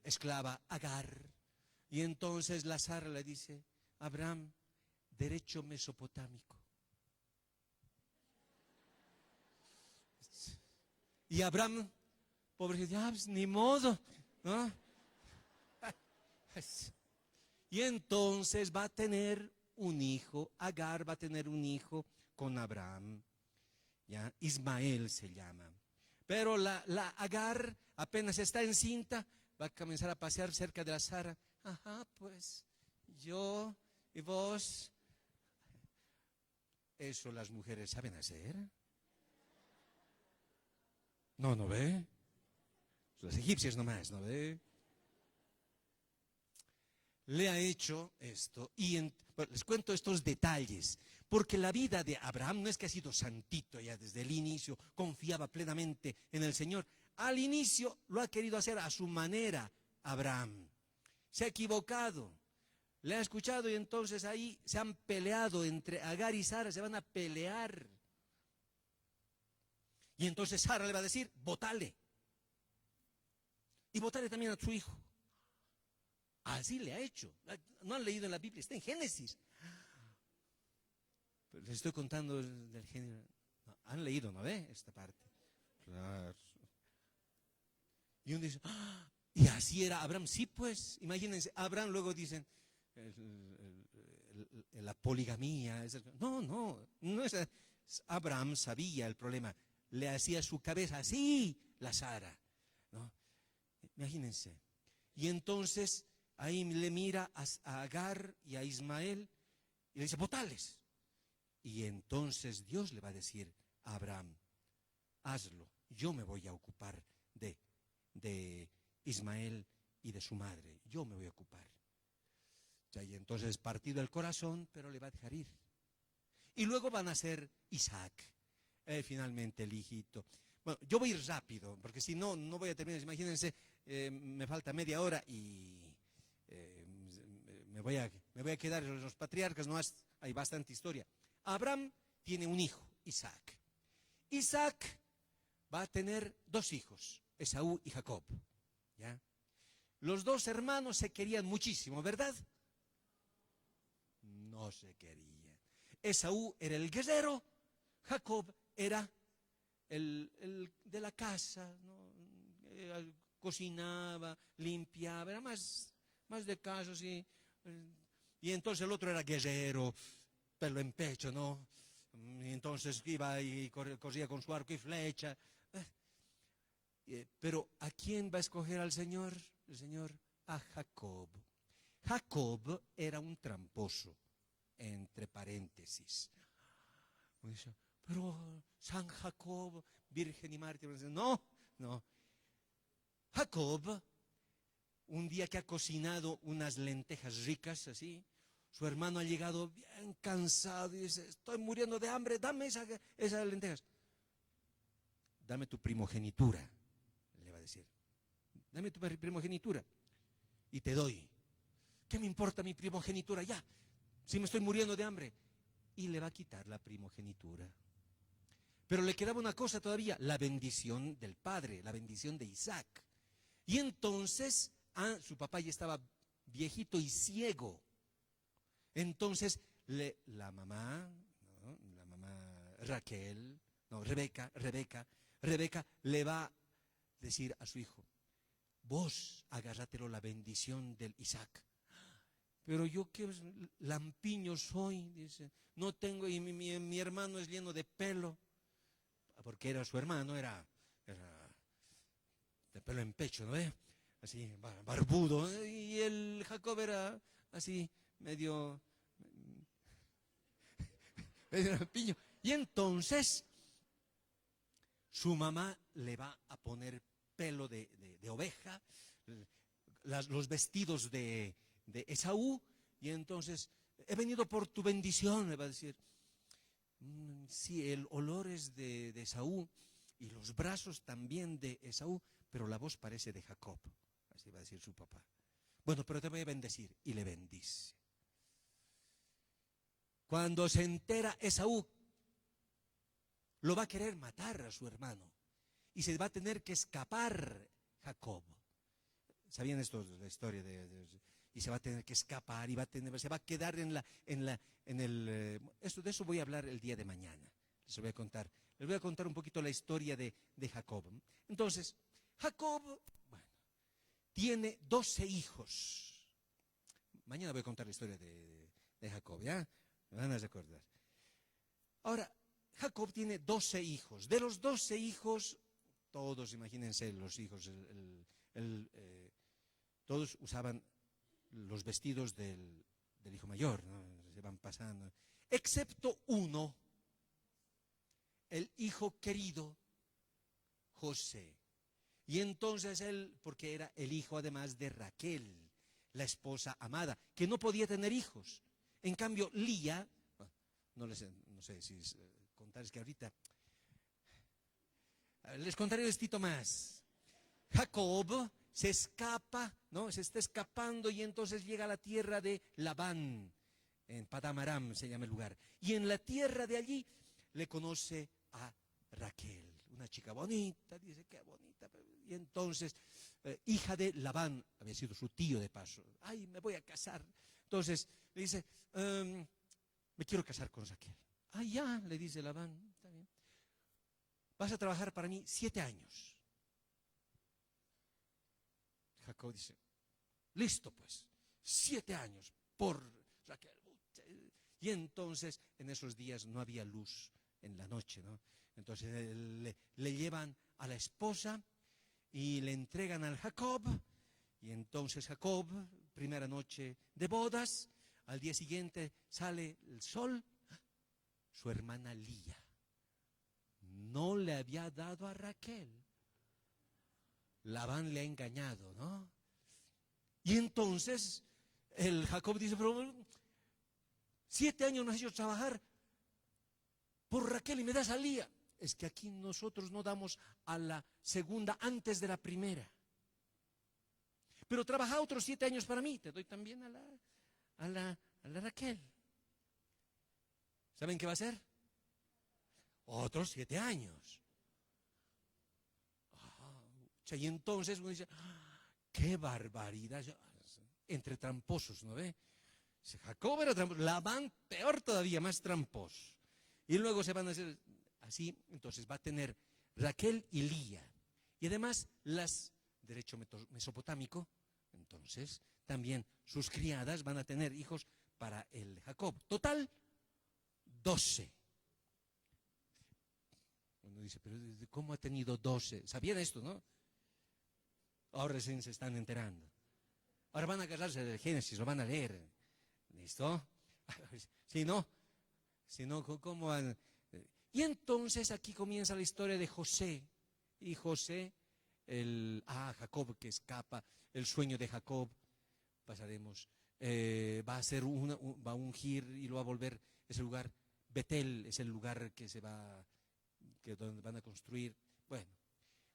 esclava Agar. Y entonces la Sara le dice, Abraham, derecho mesopotámico. Y Abraham, pobrecito, pues, ni modo, ¿no? Y entonces va a tener un hijo, Agar va a tener un hijo con Abraham. ¿Ya? Ismael se llama. Pero la Agar apenas está encinta, va a comenzar a pasear cerca de la Sara. Ajá, pues yo y vos. ¿Eso las mujeres saben hacer? No ve. Los egipcios nomás, ¿no ve? Le ha hecho esto y bueno, les cuento estos detalles, porque la vida de Abraham no es que ha sido santito ya desde el inicio, confiaba plenamente en el Señor. Al inicio lo ha querido hacer a su manera Abraham. Se ha equivocado, le ha escuchado y entonces ahí se han peleado entre Agar y Sara, se van a pelear. Y entonces Sara le va a decir, bótale. Y bótale también a tu hijo. Así le ha hecho. No han leído en la Biblia, está en Génesis. Pero les estoy contando del género. No, han leído, ¿no ve? Esta parte. Claro. Y uno dice, ¡ah! Y así era Abraham. Sí, pues, imagínense, Abraham luego dicen, la poligamía. No es. Abraham sabía el problema. Le hacía su cabeza así la Sara, ¿no? Imagínense. Y entonces ahí le mira a Agar y a Ismael y le dice, botales. Y entonces Dios le va a decir a Abraham, hazlo, yo me voy a ocupar de Ismael y de su madre, yo me voy a ocupar. Ya, y entonces partido el corazón, pero le va a dejar ir. Y luego van a ser Isaac, finalmente el hijito. Bueno, yo voy a ir rápido, porque si no, no voy a terminar. Imagínense, me falta media hora y me voy a quedar en los patriarcas, no hay bastante historia. Abraham tiene un hijo, Isaac. Isaac va a tener 2 hijos, Esaú y Jacob. ¿Ya? Los 2 hermanos se querían muchísimo, ¿verdad? No se querían. Esaú era el guerrero, Jacob era el de la casa, ¿no? Cocinaba, limpiaba, era más de casa, sí. Y entonces el otro era guerrero, pelo en pecho, ¿no? Y entonces iba y corría con su arco y flecha. Pero ¿a quién va a escoger al Señor? El Señor a Jacob. Jacob era un tramposo, entre paréntesis. Dice, pero San Jacob, virgen y mártir. No. Jacob, un día que ha cocinado unas lentejas ricas así, su hermano ha llegado bien cansado y dice, estoy muriendo de hambre, dame esas lentejas. Dame tu primogenitura, le va a decir. Dame tu primogenitura y te doy. ¿Qué me importa mi primogenitura ya? Si me estoy muriendo de hambre. Y le va a quitar la primogenitura. Pero le quedaba una cosa todavía, la bendición del padre, la bendición de Isaac. Y entonces, su papá ya estaba viejito y ciego. Entonces, la mamá Raquel, no, Rebeca le va a decir a su hijo, vos agárratelo la bendición del Isaac. Pero yo qué lampiño soy, dice, no tengo, y mi hermano es lleno de pelo, porque era su hermano, era de pelo en pecho, ¿no? Así, barbudo, y el Jacob era así, medio lampiño. Y entonces, su mamá le va a poner pelo de oveja, los vestidos de Esaú, y entonces, he venido por tu bendición, le va a decir. Sí, el olor es de Esaú, y los brazos también de Esaú, pero la voz parece de Jacob, así va a decir su papá. Bueno, pero te voy a bendecir, y le bendice. Cuando se entera Esaú, lo va a querer matar a su hermano, y se va a tener que escapar Jacob. ¿Sabían esto, la historia y se va a tener que escapar y se va a quedar de eso voy a hablar el día de mañana. Les voy a contar un poquito la historia de Jacob. Entonces, Jacob, bueno, tiene 12 hijos. Mañana voy a contar la historia de Jacob, ¿ya? Me van a recordar. Ahora, Jacob tiene 12 hijos. De los 12 hijos, todos, imagínense, los hijos, todos usaban los vestidos del hijo mayor, ¿no? Se van pasando, excepto uno, el hijo querido, José. Y entonces él, porque era el hijo además de Raquel, la esposa amada, que no podía tener hijos. En cambio, Lía, no sé si contarles que ahorita, les contaré un vestito más. Jacob se escapa, ¿no? Se está escapando y entonces llega a la tierra de Labán, en Padán Aram se llama el lugar. Y en la tierra de allí le conoce a Raquel, una chica bonita, dice, qué bonita. Y entonces, hija de Labán, había sido su tío de paso. Ay, me voy a casar. Entonces le dice, me quiero casar con Raquel. Ah, ya, le dice Labán, está bien. Vas a trabajar para mí 7 años. Jacob dice, listo pues, 7 años por Raquel. Y entonces, en esos días no había luz en la noche, ¿no? Entonces le llevan a la esposa y le entregan al Jacob. Y entonces Jacob, primera noche de bodas, al día siguiente sale el sol. Su hermana Lía no le había dado a Raquel. Labán le ha engañado, ¿no? Y entonces el Jacob dice, pero 7 años nos has hecho trabajar por Raquel y me das a Lía. Es que aquí nosotros no damos a la segunda antes de la primera. Pero trabaja otros 7 años para mí, te doy también a la Raquel. ¿Saben qué va a hacer? Otros 7 años. Y entonces uno dice, qué barbaridad. Entre tramposos, ¿no ve? Jacob era tramposo, Labán peor todavía, más tramposo. Y luego se van a hacer así, entonces va a tener Raquel y Lía. Y además las, derecho mesopotámico, entonces también sus criadas van a tener hijos para el Jacob. Total, 12. Uno dice, pero ¿cómo ha tenido 12? ¿Sabían esto, no? Ahora recién se están enterando. Ahora van a agarrarse del Génesis, lo van a leer. ¿Listo? Si no, ¿cómo van? Y entonces aquí comienza la historia de José. Y José, Jacob que escapa, el sueño de Jacob, pasaremos, va a ungir y lo va a volver, ese lugar, Betel, es el lugar donde van a construir. Bueno,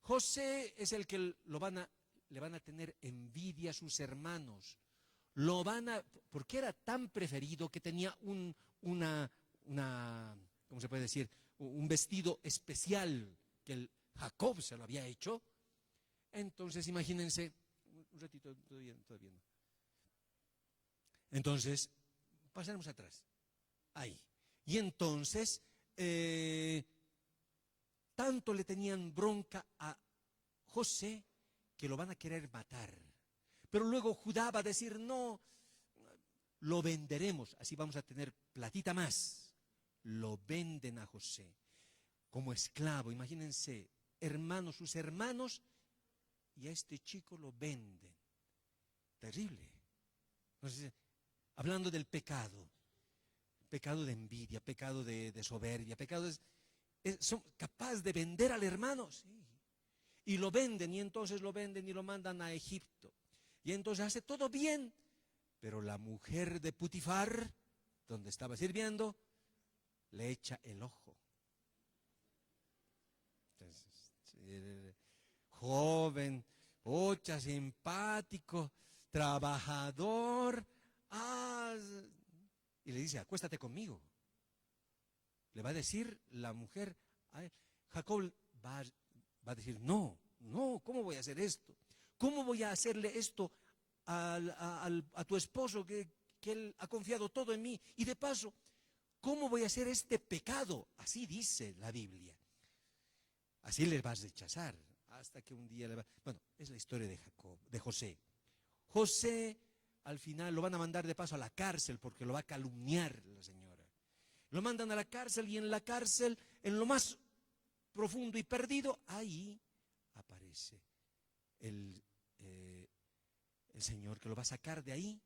José es el que le van a tener envidia a sus hermanos. Porque era tan preferido que tenía ¿cómo se puede decir? Un vestido especial que el Jacob se lo había hecho. Entonces, imagínense, un ratito, todavía no. Entonces, pasaremos atrás. Ahí. Y entonces, tanto le tenían bronca a José que lo van a querer matar. Pero luego Judá va a decir, no, lo venderemos, así vamos a tener platita más. Lo venden a José como esclavo, imagínense, sus hermanos, y a este chico lo venden. Terrible. Entonces, hablando del pecado de envidia, pecado de soberbia, son capaces de vender al hermano, sí. Y lo venden, y entonces lo venden y lo mandan a Egipto. Y entonces hace todo bien, pero la mujer de Putifar, donde estaba sirviendo, le echa el ojo. Entonces, joven, simpático, trabajador, y le dice, acuéstate conmigo. Le va a decir la mujer a él. Jacob va a decir, no, ¿cómo voy a hacer esto? ¿Cómo voy a hacerle esto a tu esposo que él ha confiado todo en mí? Y de paso, ¿cómo voy a hacer este pecado? Así dice la Biblia. Así le vas a rechazar. Hasta que un día Bueno, es la historia de José. José, al final, lo van a mandar de paso a la cárcel porque lo va a calumniar la señora. Lo mandan a la cárcel y en la cárcel, en lo más profundo y perdido, ahí aparece el Señor que lo va a sacar de ahí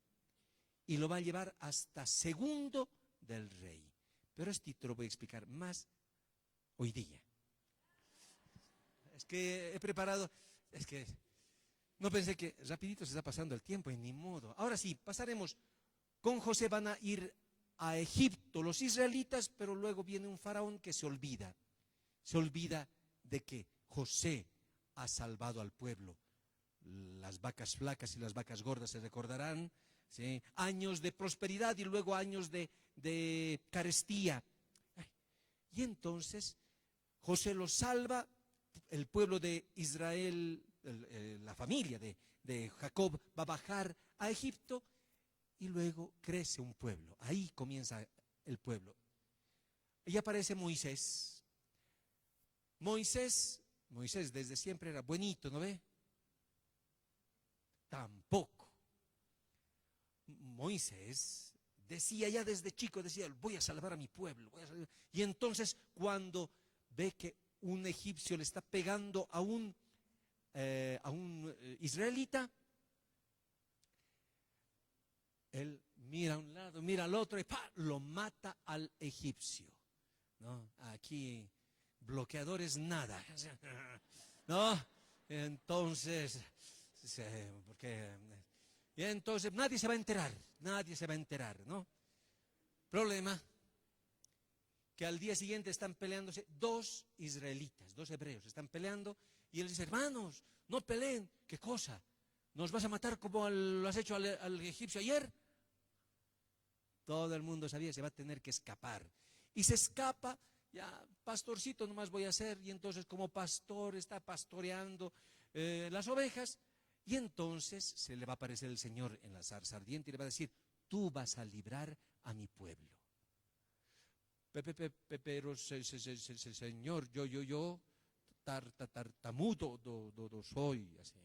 y lo va a llevar hasta segundo del rey. Pero esto te lo voy a explicar más hoy día. Es que he preparado, es que no pensé que rapidito se está pasando el tiempo y ni modo. Ahora sí, pasaremos. Con José van a ir a Egipto los israelitas, pero luego viene un faraón que se olvida de que José ha salvado al pueblo. Las vacas flacas y las vacas gordas se recordarán, ¿sí? Años de prosperidad y luego años de carestía. Y entonces José los salva el pueblo de Israel, la familia de Jacob va a bajar a Egipto y luego crece un pueblo. Ahí comienza el pueblo. Y aparece Moisés. Moisés desde siempre era buenito, ¿no ve? Tampoco. Moisés decía ya desde chico, decía, voy a salvar a mi pueblo. Y entonces cuando ve que un egipcio le está pegando a un israelita, él mira a un lado, mira al otro y ¡pah!, lo mata al egipcio. ¿No? Aquí bloqueadores nada. ¿No? Entonces, y entonces nadie se va a enterar, ¿no? Problema, que al día siguiente están peleándose dos israelitas, dos hebreos, están peleando y él dice, hermanos, no peleen. ¿Qué cosa? ¿Nos vas a matar como lo has hecho al egipcio ayer? Todo el mundo sabía, se va a tener que escapar. Y se escapa, ya pastorcito nomás voy a hacer, y entonces como pastor está pastoreando las ovejas, y entonces se le va a aparecer el Señor en la zarza ardiente y le va a decir, tú vas a librar a mi pueblo. Pero Señor, yo, tartamudo soy, así.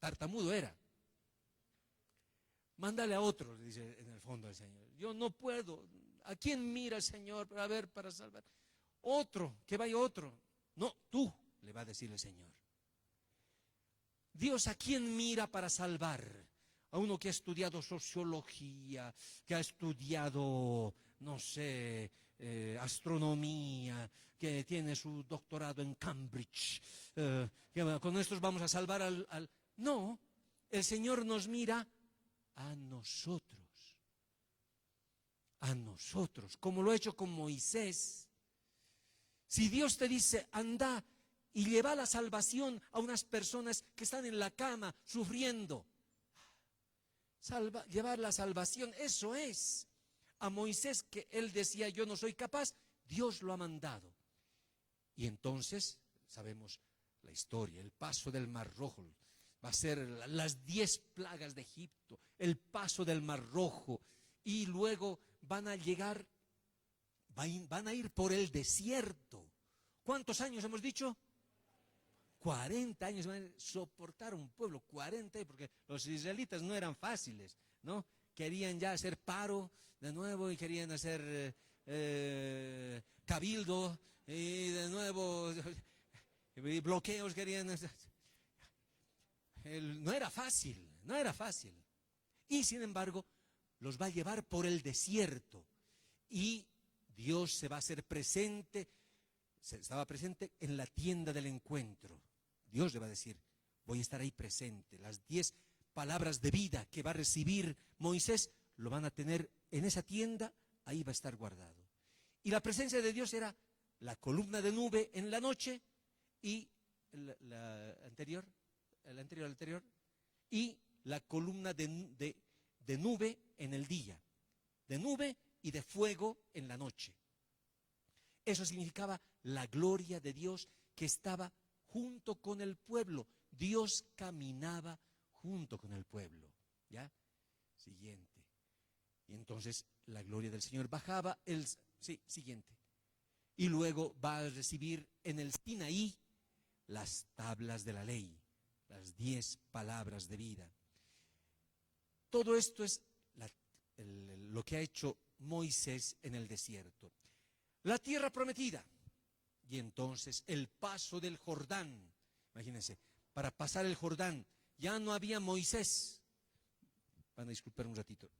Tartamudo era. Mándale a otro, dice en el fondo el Señor. Yo no puedo. ¿A quién mira el Señor para salvar? Otro, que vaya otro. No, tú, le va a decir el Señor. Dios, ¿a quién mira para salvar? A uno que ha estudiado sociología, que ha estudiado, no sé, astronomía, que tiene su doctorado en Cambridge. Que con estos vamos a salvar al... No, el Señor nos mira a nosotros, como lo ha hecho con Moisés. Si Dios te dice, anda y lleva la salvación a unas personas que están en la cama sufriendo, llevar la salvación, eso es. A Moisés, que él decía, yo no soy capaz, Dios lo ha mandado. Y entonces, sabemos la historia, el paso del Mar Rojo. Va a ser las 10 plagas de Egipto, el paso del Mar Rojo, y luego van a llegar, van a ir por el desierto. ¿Cuántos años hemos dicho? 40 años van a soportar un pueblo, 40, porque los israelitas no eran fáciles, ¿no? Querían ya hacer paro de nuevo y querían hacer cabildo y de nuevo bloqueos querían hacer. No era fácil. Y sin embargo, los va a llevar por el desierto. Y Dios se va a hacer presente, estaba presente en la tienda del encuentro. Dios le va a decir, voy a estar ahí presente. Las 10 palabras de vida que va a recibir Moisés, lo van a tener en esa tienda, ahí va a estar guardado. Y la presencia de Dios era la columna de nube en la noche y la anterior, y la columna de nube en el día, de nube y de fuego en la noche. Eso significaba la gloria de Dios que estaba junto con el pueblo. Dios caminaba junto con el pueblo. ¿Ya? Siguiente. Y entonces la gloria del Señor bajaba. Siguiente. Y luego va a recibir en el Sinaí las tablas de la ley, las 10 palabras de vida. Todo esto es lo que ha hecho Moisés en el desierto. La tierra prometida. Y entonces el paso del Jordán. Imagínense, para pasar el Jordán ya no había Moisés. Van a disculpar un ratito.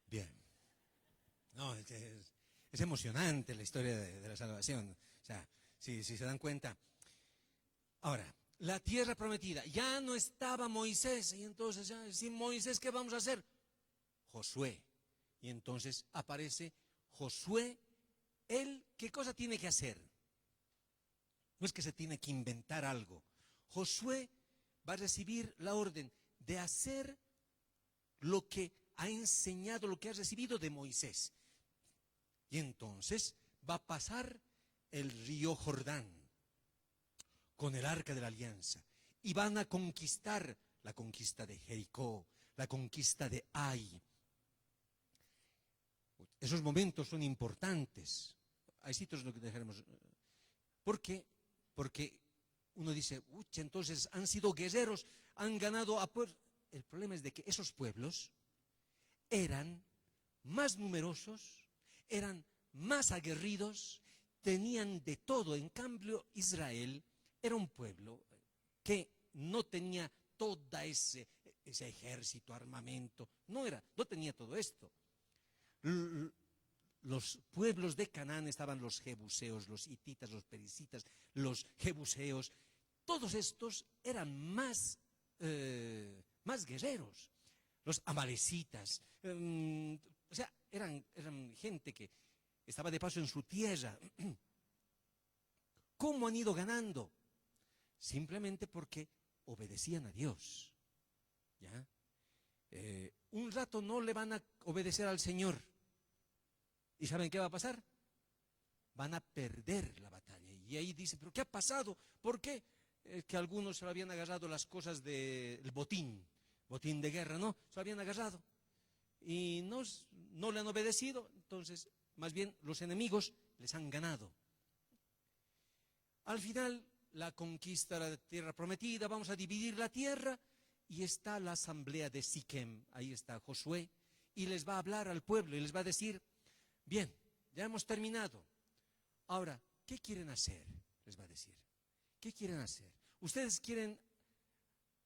Bien. No, es emocionante la historia de la salvación. O sea, si se dan cuenta. Ahora, la tierra prometida. Ya no estaba Moisés. Y entonces, sin Moisés, ¿qué vamos a hacer? Josué. Y entonces aparece Josué. Él, ¿qué cosa tiene que hacer? No es que se tiene que inventar algo. Josué va a recibir la orden de hacer lo que ha enseñado, lo que ha recibido de Moisés. Y entonces va a pasar el río Jordán con el arca de la alianza. Y van a conquistar la conquista de Jericó, la conquista de Ai. Esos momentos son importantes. Hay sitios en los que dejaremos. ¿Por qué? Porque uno dice, entonces han sido guerreros, han ganado a pueblos. El problema es de que esos pueblos eran más numerosos, eran más aguerridos, tenían de todo. En cambio, Israel era un pueblo que no tenía toda ese ejército, armamento, no tenía todo esto. Los pueblos de Canaán estaban los jebuseos, los hititas, los perisitas, los jebuseos. Todos estos eran más guerreros. Los amalecitas, o sea, eran gente que estaba de paso en su tierra. ¿Cómo han ido ganando? Simplemente porque obedecían a Dios. ¿Ya? Un rato no le van a obedecer al Señor. ¿Y saben qué va a pasar? Van a perder la batalla. Y ahí dice, ¿pero qué ha pasado? ¿Por qué? Que algunos se habían agarrado las cosas del botín de guerra, ¿no? Se habían agarrado. Y no le han obedecido. Entonces, más bien, los enemigos les han ganado. Al final, la conquista de la tierra prometida, vamos a dividir la tierra. Y está la asamblea de Siquem. Ahí está Josué. Y les va a hablar al pueblo y les va a decir, bien, ya hemos terminado. Ahora, ¿qué quieren hacer? Les va a decir. ¿Qué quieren hacer? ¿Ustedes quieren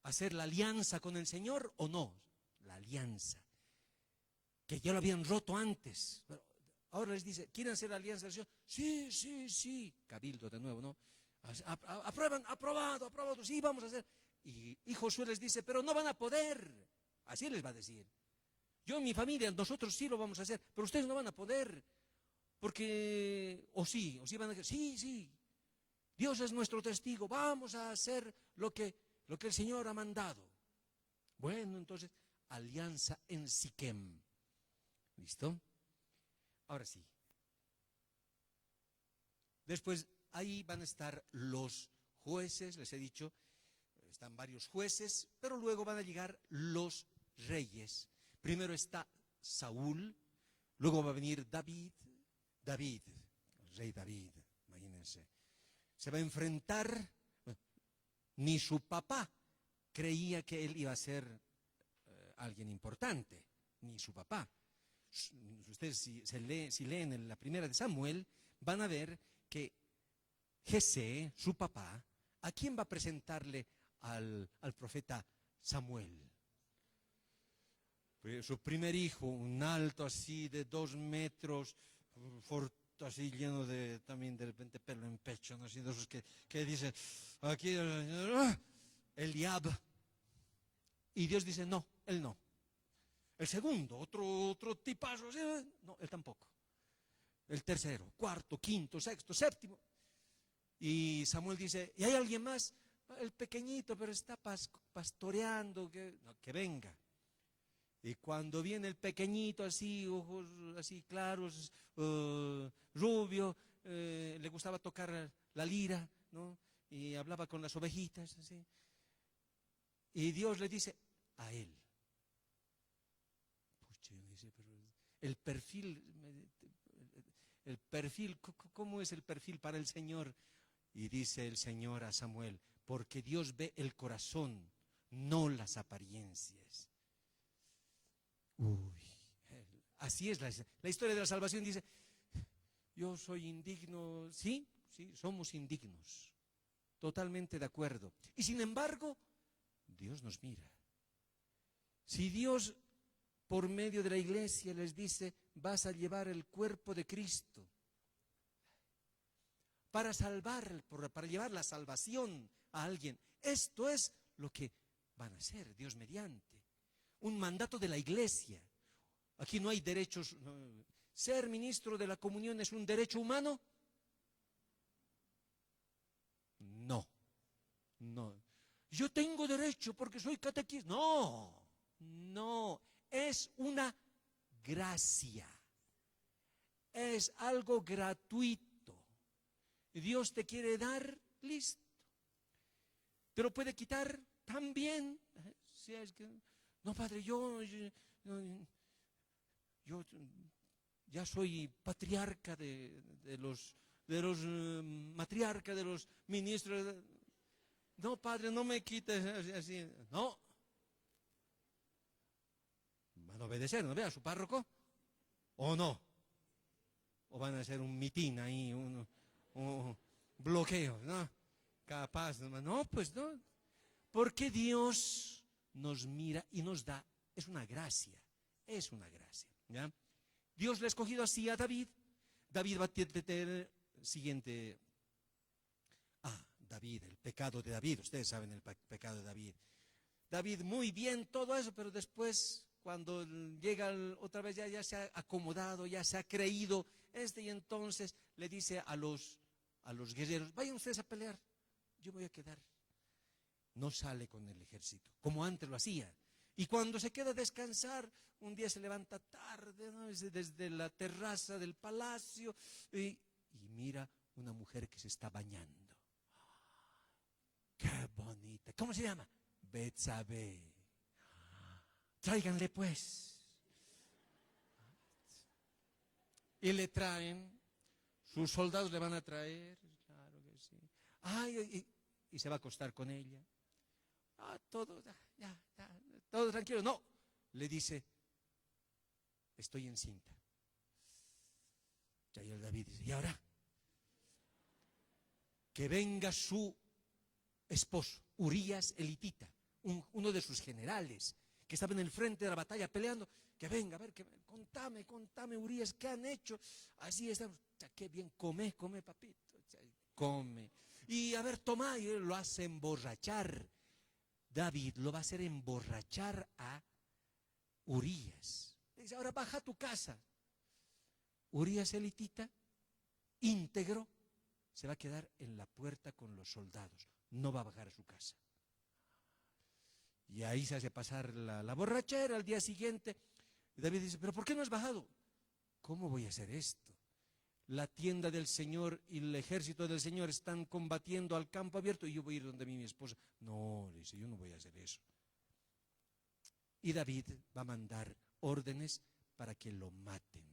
hacer la alianza con el Señor o no? La alianza. Que ya lo habían roto antes. Pero ahora les dice, ¿quieren hacer la alianza del Señor? Sí, sí, sí. Cabildo de nuevo, ¿no? Aprueban, aprobado, sí, vamos a hacer. Y Josué les dice, pero no van a poder. Así les va a decir. Yo y mi familia, nosotros sí lo vamos a hacer, pero ustedes no van a poder. Porque, o sí van a decir, sí, Dios es nuestro testigo, vamos a hacer lo que el Señor ha mandado. Bueno, entonces, alianza en Siquem. ¿Listo? Ahora sí. Después, ahí van a estar los jueces, les he dicho, están varios jueces, pero luego van a llegar los reyes. Primero está Saúl, luego va a venir David, el rey David, imagínense. Se va a enfrentar, ni su papá creía que él iba a ser alguien importante, ni su papá. Ustedes si leen en la primera de Samuel, van a ver que Jesé, su papá, ¿a quién va a presentarle al profeta Samuel? Su primer hijo, un alto así de 2 metros, así lleno también de repente pelo en pecho, ¿no? Así de esos que dice, aquí, Eliab. Y Dios dice, no, él no. El segundo, otro tipazo, no, él tampoco. El tercero, cuarto, quinto, sexto, séptimo. Y Samuel dice, ¿y hay alguien más? El pequeñito, pero está pastoreando, que venga. Y cuando viene el pequeñito así, ojos así claros, rubio, le gustaba tocar la lira, ¿no? Y hablaba con las ovejitas, así. Y Dios le dice, a él. Pucha, dice, pero el perfil, ¿cómo es el perfil para el Señor? Y dice el Señor a Samuel, porque Dios ve el corazón, no las apariencias. Así es la historia de la salvación. Dice, yo soy indigno. Sí, somos indignos. Totalmente de acuerdo. Y sin embargo, Dios nos mira. Si Dios, por medio de la iglesia, les dice, vas a llevar el cuerpo de Cristo para llevar la salvación a alguien, esto es lo que van a hacer, Dios mediante. Un mandato de la iglesia, Aquí no hay derechos. ¿Ser ministro de la comunión es un derecho humano? No, no. Yo tengo derecho porque soy catequista. No, no. Es una gracia. Es algo gratuito. Dios te quiere dar, listo. Te lo puede quitar también. Si es que, no, padre, yo ya soy patriarca de los matriarca de los ministros. No, padre, no me quites así. No. Van a obedecer, ¿no ve a su párroco? ¿O no? ¿O van a hacer un mitín ahí, un bloqueo? ¿No? Capaz, no, pues no. Porque Dios nos mira y nos da, es una gracia, ¿ya? Dios le ha escogido así a David. David va a tener el siguiente. David, el pecado de David. Ustedes saben el pecado de David. David, muy bien todo eso, pero después, cuando llega otra vez, ya se ha acomodado, ya se ha creído. Y entonces le dice a los guerreros: vayan ustedes a pelear, yo voy a quedar. No sale con el ejército, como antes lo hacía. Y cuando se queda a descansar, un día se levanta tarde, ¿no? Desde la terraza del palacio, y mira una mujer que se está bañando. ¡Qué bonita! ¿Cómo se llama? Betsabé. Tráiganle pues. Y le traen, sus soldados le van a traer, claro que sí. Y se va a acostar con ella. Todo, todo tranquilo. No, le dice: estoy encinta. Y el David dice: ¿y ahora? Que venga su esposo, Urías elitita, uno de sus generales, que estaba en el frente de la batalla peleando. Que venga, a ver, contame, Urías, ¿qué han hecho? Así estamos. Qué bien, come, papito, come. Y a ver, toma, y lo hace emborrachar. David lo va a hacer emborrachar a Urías. Le dice: ahora baja a tu casa. Urías elitita, íntegro, se va a quedar en la puerta con los soldados. No va a bajar a su casa. Y ahí se hace pasar la borrachera. Al día siguiente, David dice: ¿pero por qué no has bajado? ¿Cómo voy a hacer esto? La tienda del Señor y el ejército del Señor están combatiendo al campo abierto y yo voy a ir donde mi esposa. No, le dice: yo no voy a hacer eso. Y David va a mandar órdenes para que lo maten.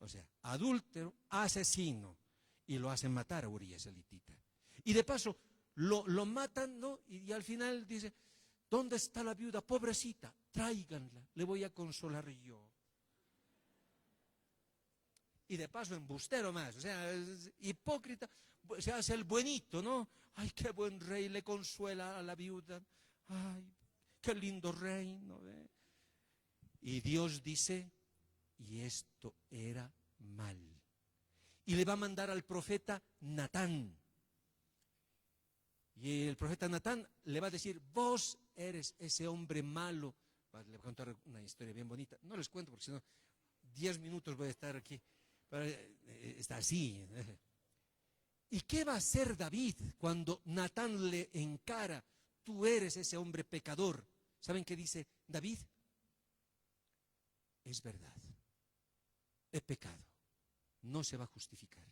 O sea, adúltero, asesino. Y lo hacen matar a Urías elitita. Y de paso, lo matan, ¿no? Y al final dice: ¿dónde está la viuda? Pobrecita, tráiganla, le voy a consolar yo. Y de paso embustero más, o sea, es hipócrita, se hace el buenito, ¿no? Ay, qué buen rey, le consuela a la viuda. Ay, qué lindo rey, ¿no ve? Y Dios dice: y esto era mal. Y le va a mandar al profeta Natán. Y el profeta Natán le va a decir: vos eres ese hombre malo. Le voy a contar una historia bien bonita. No les cuento porque si no, 10 minutos voy a estar aquí. Está así. ¿Y qué va a hacer David cuando Natán le encara: tú eres ese hombre pecador? ¿Saben qué dice David? Es verdad, he pecado. No se va a justificar.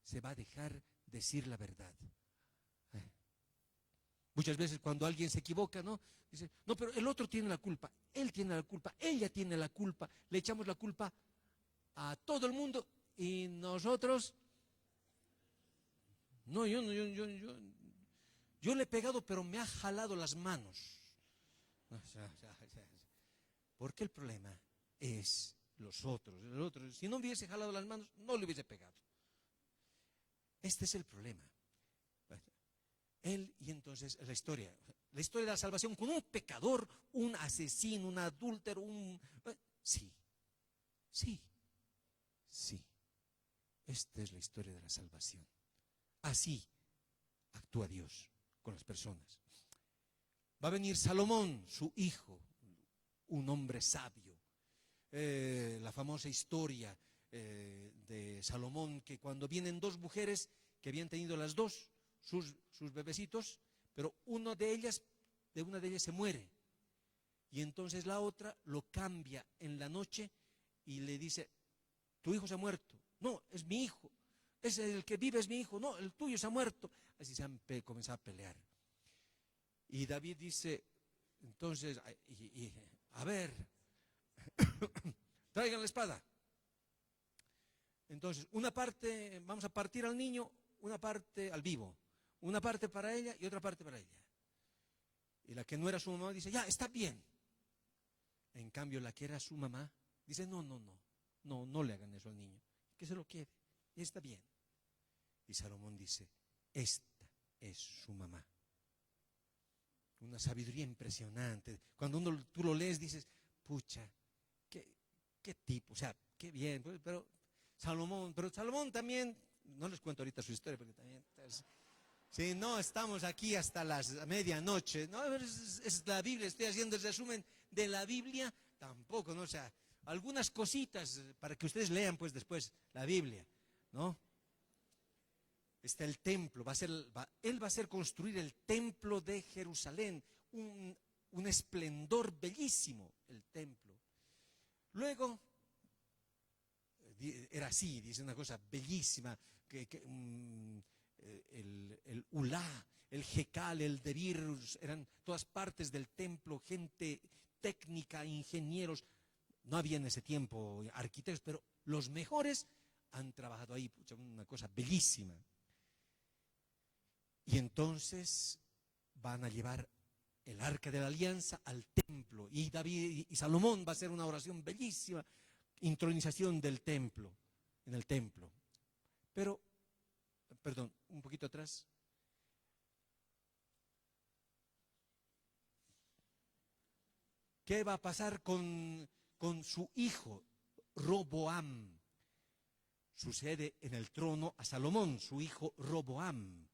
Se va a dejar decir la verdad. Muchas veces cuando alguien se equivoca, ¿no? Dice: no, pero el otro tiene la culpa, él tiene la culpa, ella tiene la culpa. Le echamos la culpa a todo el mundo y nosotros, no, yo le he pegado, pero me ha jalado las manos. Porque el problema es los otros. El otro, si no hubiese jalado las manos, no le hubiese pegado. Este es el problema. Él, y entonces la historia de la salvación con un pecador, un asesino, un adúltero, sí. Esta es la historia de la salvación. Así actúa Dios con las personas. Va a venir Salomón, su hijo, un hombre sabio. La famosa historia de Salomón, que cuando vienen dos mujeres que habían tenido las dos sus bebecitos, pero una de ellas se muere. Y entonces la otra lo cambia en la noche y le dice: tu hijo se ha muerto. No, es mi hijo. Es el que vive, es mi hijo. No, el tuyo se ha muerto. Así se han comenzado a pelear. Y David dice, entonces, a ver, traigan la espada. Entonces, una parte, vamos a partir al niño, una parte al vivo. Una parte para ella y otra parte para ella. Y la que no era su mamá dice: ya, está bien. En cambio, la que era su mamá dice: no le hagan eso al niño, que se lo quede, y está bien. Y Salomón dice: esta es su mamá. Una sabiduría impresionante. Cuando tú lo lees dices: pucha, qué tipo, o sea, qué bien. Pero Salomón también, no les cuento ahorita su historia porque también, si no estamos aquí hasta las medianoche, no, es la Biblia, estoy haciendo el resumen de la Biblia, tampoco, ¿no? O sea, algunas cositas para que ustedes lean pues después la Biblia, ¿no? Está el templo, él va a hacer construir el templo de Jerusalén, un esplendor bellísimo el templo. Luego, era así, dice una cosa bellísima, el Ulá, el Jekal, el Debir, eran todas partes del templo, gente técnica, ingenieros. No había en ese tiempo arquitectos, pero los mejores han trabajado ahí, una cosa bellísima. Y entonces van a llevar el arca de la alianza al templo, y David y Salomón va a hacer una oración bellísima, intronización del templo, en el templo. Pero, perdón, un poquito atrás. ¿Qué va a pasar con su hijo, Roboam? Sucede en el trono a Salomón, su hijo Roboam.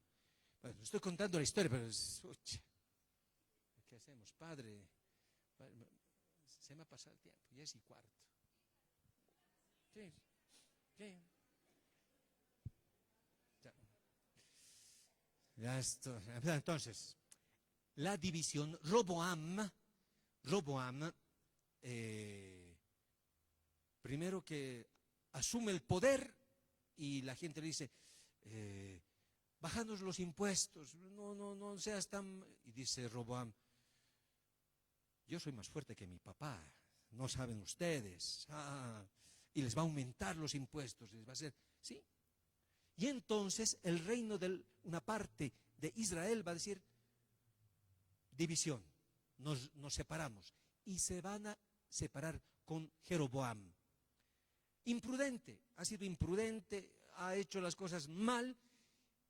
Bueno, estoy contando la historia, pero ¿qué hacemos, padre? Se me ha pasado el tiempo, 10:15. Sí, sí. Ya esto. Entonces, la división, Roboam, primero que asume el poder y la gente le dice: bájanos los impuestos, no seas tan... Y dice Roboam: yo soy más fuerte que mi papá, no saben ustedes. Y les va a aumentar los impuestos, les va a hacer, ¿sí? Y entonces el reino una parte de Israel va a decir: división, nos separamos. Y se van a separar con Jeroboam. Imprudente, ha sido imprudente, ha hecho las cosas mal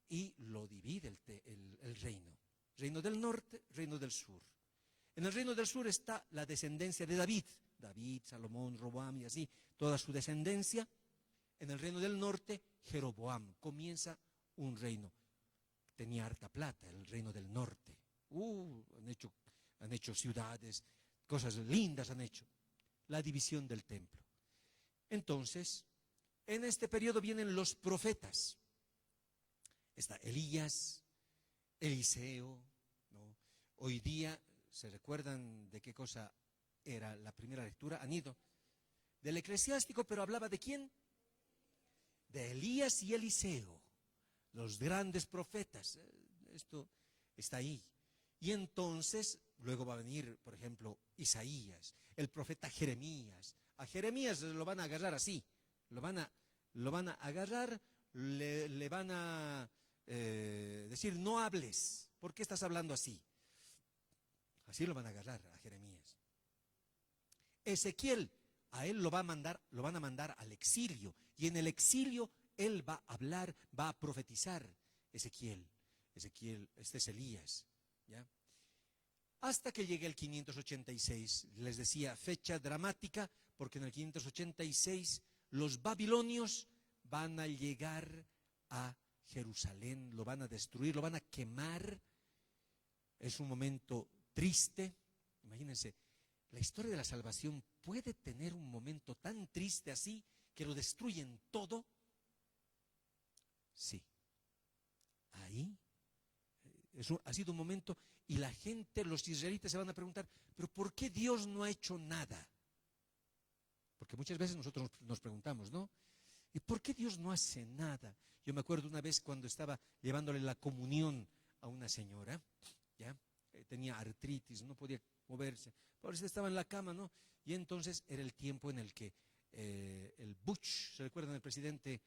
y lo divide el reino. Reino del norte, reino del sur. En el reino del sur está la descendencia de David, Salomón, Roboam y así, toda su descendencia. En el reino del norte, Jeroboam, comienza un reino. Tenía harta plata, el reino del norte. Han hecho ciudades, cosas lindas han hecho. La división del templo. Entonces, en este periodo vienen los profetas. Está Elías, Eliseo, ¿no? Hoy día, ¿se recuerdan de qué cosa era la primera lectura? Han ido del Eclesiástico, pero hablaba ¿de quién? De Elías y Eliseo, los grandes profetas. Esto está ahí. Y entonces, luego va a venir, por ejemplo, Isaías, el profeta Jeremías. A Jeremías lo van a agarrar así, lo van a agarrar, le van a decir: no hables, ¿por qué estás hablando así? Así lo van a agarrar a Jeremías. Ezequiel, a él lo van a mandar al exilio, y en el exilio él va a hablar, va a profetizar. Ezequiel, este es Elías, ¿ya? Hasta que llegue el 586, les decía, fecha dramática, porque en el 586 los babilonios van a llegar a Jerusalén, lo van a destruir, lo van a quemar. Es un momento triste. Imagínense, La historia de la salvación puede tener un momento tan triste así que lo destruyen todo. Sí, ahí ha sido un momento y la gente, los israelitas se van a preguntar, pero ¿por qué Dios no ha hecho nada? Porque muchas veces nosotros nos preguntamos, ¿no? ¿Y por qué Dios no hace nada? Yo me acuerdo una vez cuando estaba llevándole la comunión a una señora, ¿ya? Tenía artritis, no podía moverse, por eso estaba en la cama, ¿no? Y entonces era el tiempo en el que el Bush, ¿se recuerdan? El presidente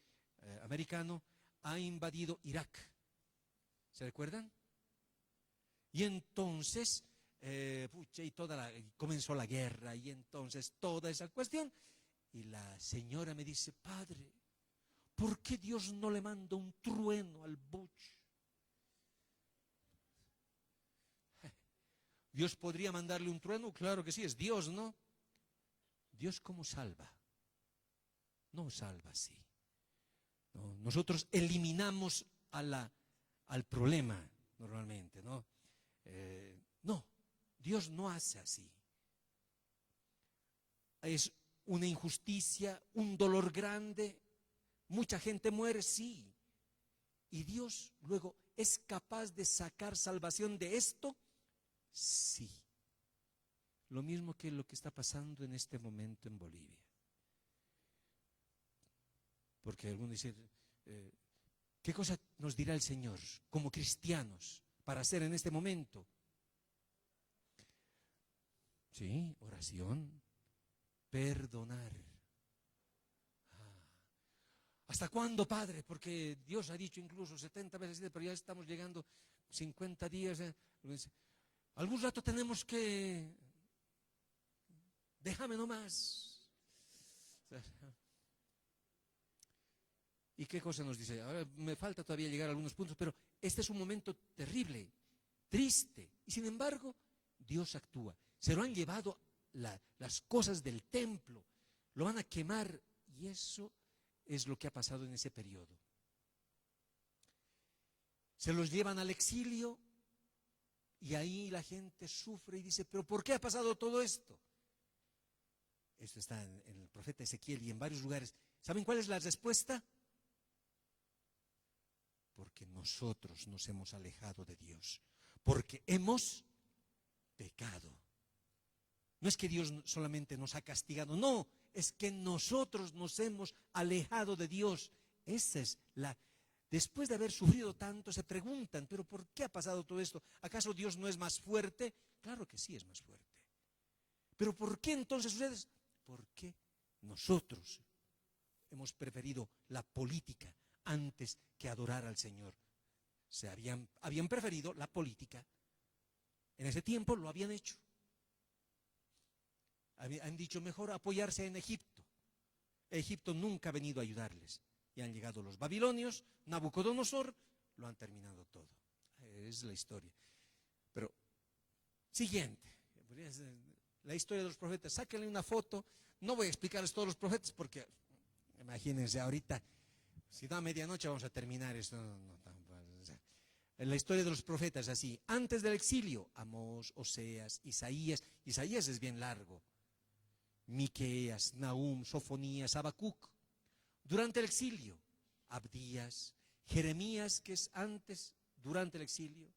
americano ha invadido Irak. ¿Se recuerdan? Y entonces, comenzó la guerra y entonces toda esa cuestión. Y la señora me dice, padre, ¿por qué Dios no le manda un trueno al Bush? ¿Dios podría mandarle un trueno? Claro que sí, es Dios, ¿no? ¿Dios cómo salva? No salva así. No, nosotros eliminamos al problema normalmente, ¿no? No, Dios no hace así. Es una injusticia, un dolor grande, mucha gente muere, sí. ¿Y Dios luego es capaz de sacar salvación de esto? Sí. Lo mismo que lo que está pasando en este momento en Bolivia. Porque algunos dicen, ¿qué cosa nos dirá el Señor como cristianos para hacer en este momento? Sí, oración, perdonar. ¿Hasta cuándo, Padre? Porque Dios ha dicho incluso 70 veces, pero ya estamos llegando 50 días. Algún rato tenemos que... Déjame nomás. ¿Y qué cosa nos dice? Ahora me falta todavía llegar a algunos puntos, pero este es un momento terrible, triste. Y sin embargo, Dios actúa. Se lo han llevado las cosas del templo, lo van a quemar y eso es lo que ha pasado en ese periodo. Se los llevan al exilio y ahí la gente sufre y dice, ¿pero por qué ha pasado todo esto? Esto está en el profeta Ezequiel y en varios lugares. ¿Saben cuál es la respuesta? Porque nosotros nos hemos alejado de Dios, porque hemos pecado. No es que Dios solamente nos ha castigado, no, es que nosotros nos hemos alejado de Dios. Esa es después de haber sufrido tanto, se preguntan, ¿pero por qué ha pasado todo esto? ¿Acaso Dios no es más fuerte? Claro que sí es más fuerte. ¿Pero por qué entonces sucede? Porque nosotros hemos preferido la política antes que adorar al Señor. Habían preferido la política. En ese tiempo lo habían hecho. Han dicho mejor apoyarse en Egipto. Egipto nunca ha venido a ayudarles. Y han llegado los babilonios, Nabucodonosor, lo han terminado todo. Es la historia. Pero, siguiente. La historia de los profetas. Sáquenle una foto. No voy a explicarles todos los profetas porque, imagínense, ahorita, si da medianoche vamos a terminar esto. La historia de los profetas así. Antes del exilio, Amós, Oseas, Isaías. Isaías es bien largo. Miqueas, Nahum, Sofonías, Habacuc. Durante el exilio, Abdías, Jeremías, que es antes, durante el exilio,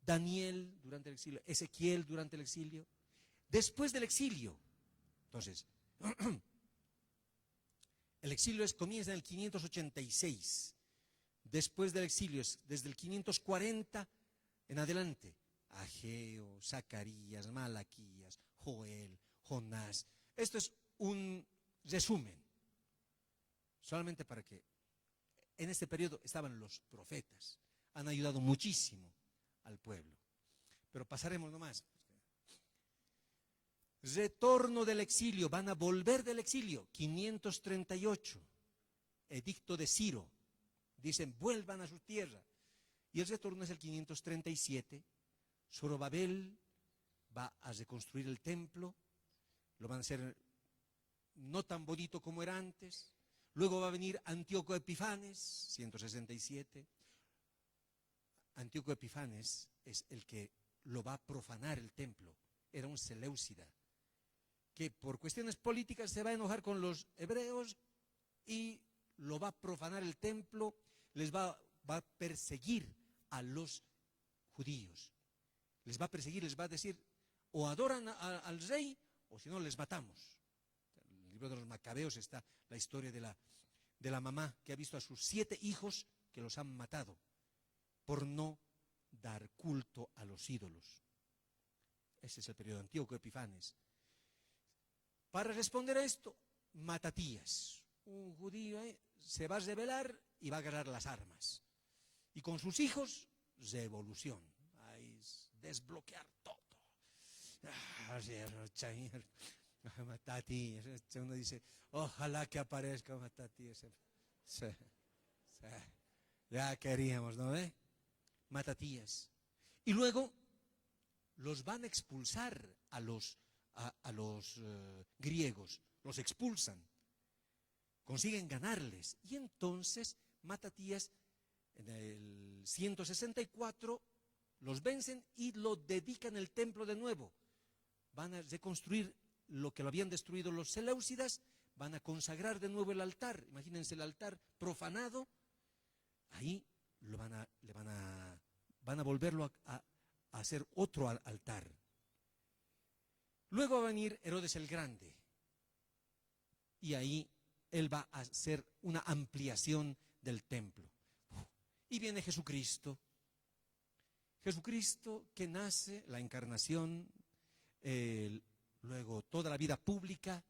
Daniel durante el exilio, Ezequiel durante el exilio. Después del exilio, entonces, el exilio comienza en el 586. Después del exilio, desde el 540 en adelante, Ageo, Zacarías, Malaquías, Joel, Jonás. Esto es un resumen, solamente para que en este periodo estaban los profetas. Han ayudado muchísimo al pueblo. Pero pasaremos nomás. Retorno del exilio, van a volver del exilio, 538, edicto de Ciro. Dicen, vuelvan a su tierra. Y el retorno es el 537. Zorobabel va a reconstruir el templo. Lo van a hacer no tan bonito como era antes. Luego va a venir Antíoco Epifanes, 167. Antíoco Epifanes es el que lo va a profanar el templo. Era un seleucida. que por cuestiones políticas se va a enojar con los hebreos y lo va a profanar el templo, va a perseguir a los judíos. Les va a perseguir, les va a decir, o adoran al rey, o si no, les matamos. En el libro de los Macabeos está la historia de la mamá que ha visto a sus 7 hijos que los han matado por no dar culto a los ídolos. Ese es el periodo Antíoco Epifanes. Para responder a esto, Matatías, un judío, se va a rebelar y va a agarrar las armas. Y con sus hijos, revolución. Desbloquear todo. Matatías. Uno dice, ojalá que aparezca Matatías. Sí. Ya queríamos, ¿no ve? Matatías. Y luego los van a expulsar a los griegos, los expulsan, consiguen ganarles. Y entonces Matatías, en el 164, los vencen y lo dedican el templo de nuevo. Van a reconstruir lo que lo habían destruido los seleucidas, van a consagrar de nuevo el altar. Imagínense el altar profanado. Ahí van a volverlo a hacer otro altar. Luego va a venir Herodes el Grande. Y ahí él va a hacer una ampliación del templo. Y viene Jesucristo. Jesucristo que nace, la encarnación, luego toda la vida pública,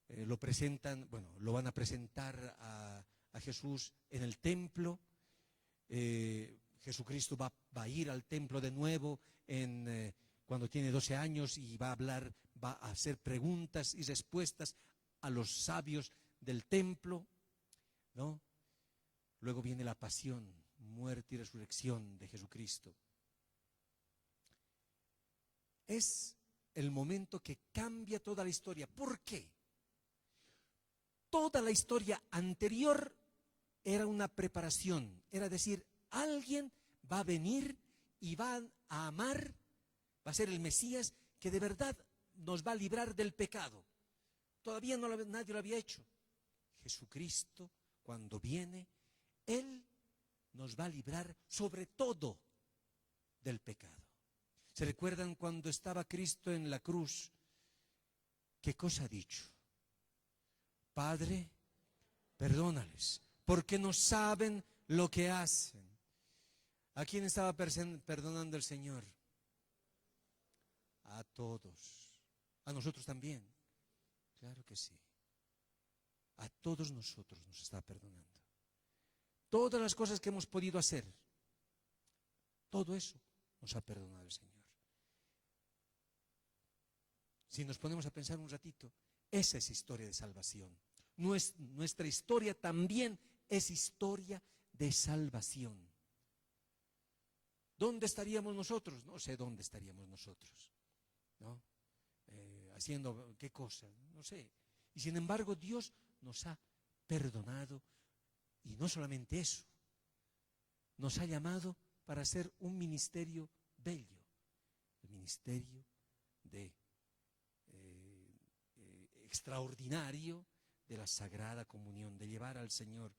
lo van a presentar a Jesús en el templo. Jesucristo va a ir al templo de nuevo cuando tiene 12 años y va a hacer preguntas y respuestas a los sabios del templo, ¿no? Luego viene la pasión, muerte y resurrección de Jesucristo. Es el momento que cambia toda la historia. ¿Por qué? Toda la historia anterior era una preparación, era decir, alguien va a venir y va a amar, va a ser el Mesías que de verdad nos va a librar del pecado. Todavía nadie lo había hecho. Jesucristo, cuando viene, Él nos va a librar sobre todo del pecado. ¿Se recuerdan cuando estaba Cristo en la cruz? ¿Qué cosa ha dicho? Padre, perdónales, porque no saben lo que hacen. ¿A quién estaba perdonando el Señor? A todos. A nosotros también. Claro que sí. A todos nosotros nos está perdonando. Todas las cosas que hemos podido hacer, todo eso nos ha perdonado el Señor. Si nos ponemos a pensar un ratito, esa es historia de salvación. Nuestra historia también es historia de salvación. ¿Dónde estaríamos nosotros? No sé dónde estaríamos nosotros, ¿no? Haciendo qué cosa, no sé. Y sin embargo Dios nos ha perdonado. Y no solamente eso, nos ha llamado para hacer un ministerio bello, el ministerio extraordinario de la Sagrada Comunión, de llevar al Señor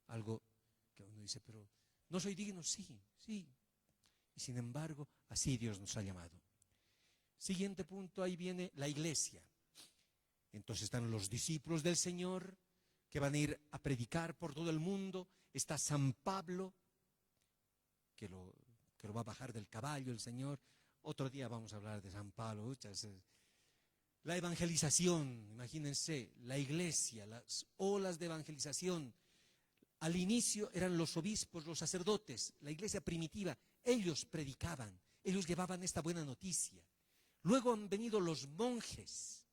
algo que uno dice, pero no soy digno, sí. Y sin embargo, así Dios nos ha llamado. Siguiente punto, ahí viene la iglesia. Entonces están los discípulos del Señor, que van a ir a predicar por todo el mundo. Está San Pablo, que lo va a bajar del caballo el Señor. Otro día vamos a hablar de San Pablo. La evangelización, imagínense, la iglesia, las olas de evangelización. Al inicio eran los obispos, los sacerdotes, la iglesia primitiva. Ellos predicaban, ellos llevaban esta buena noticia. Luego han venido los monjes.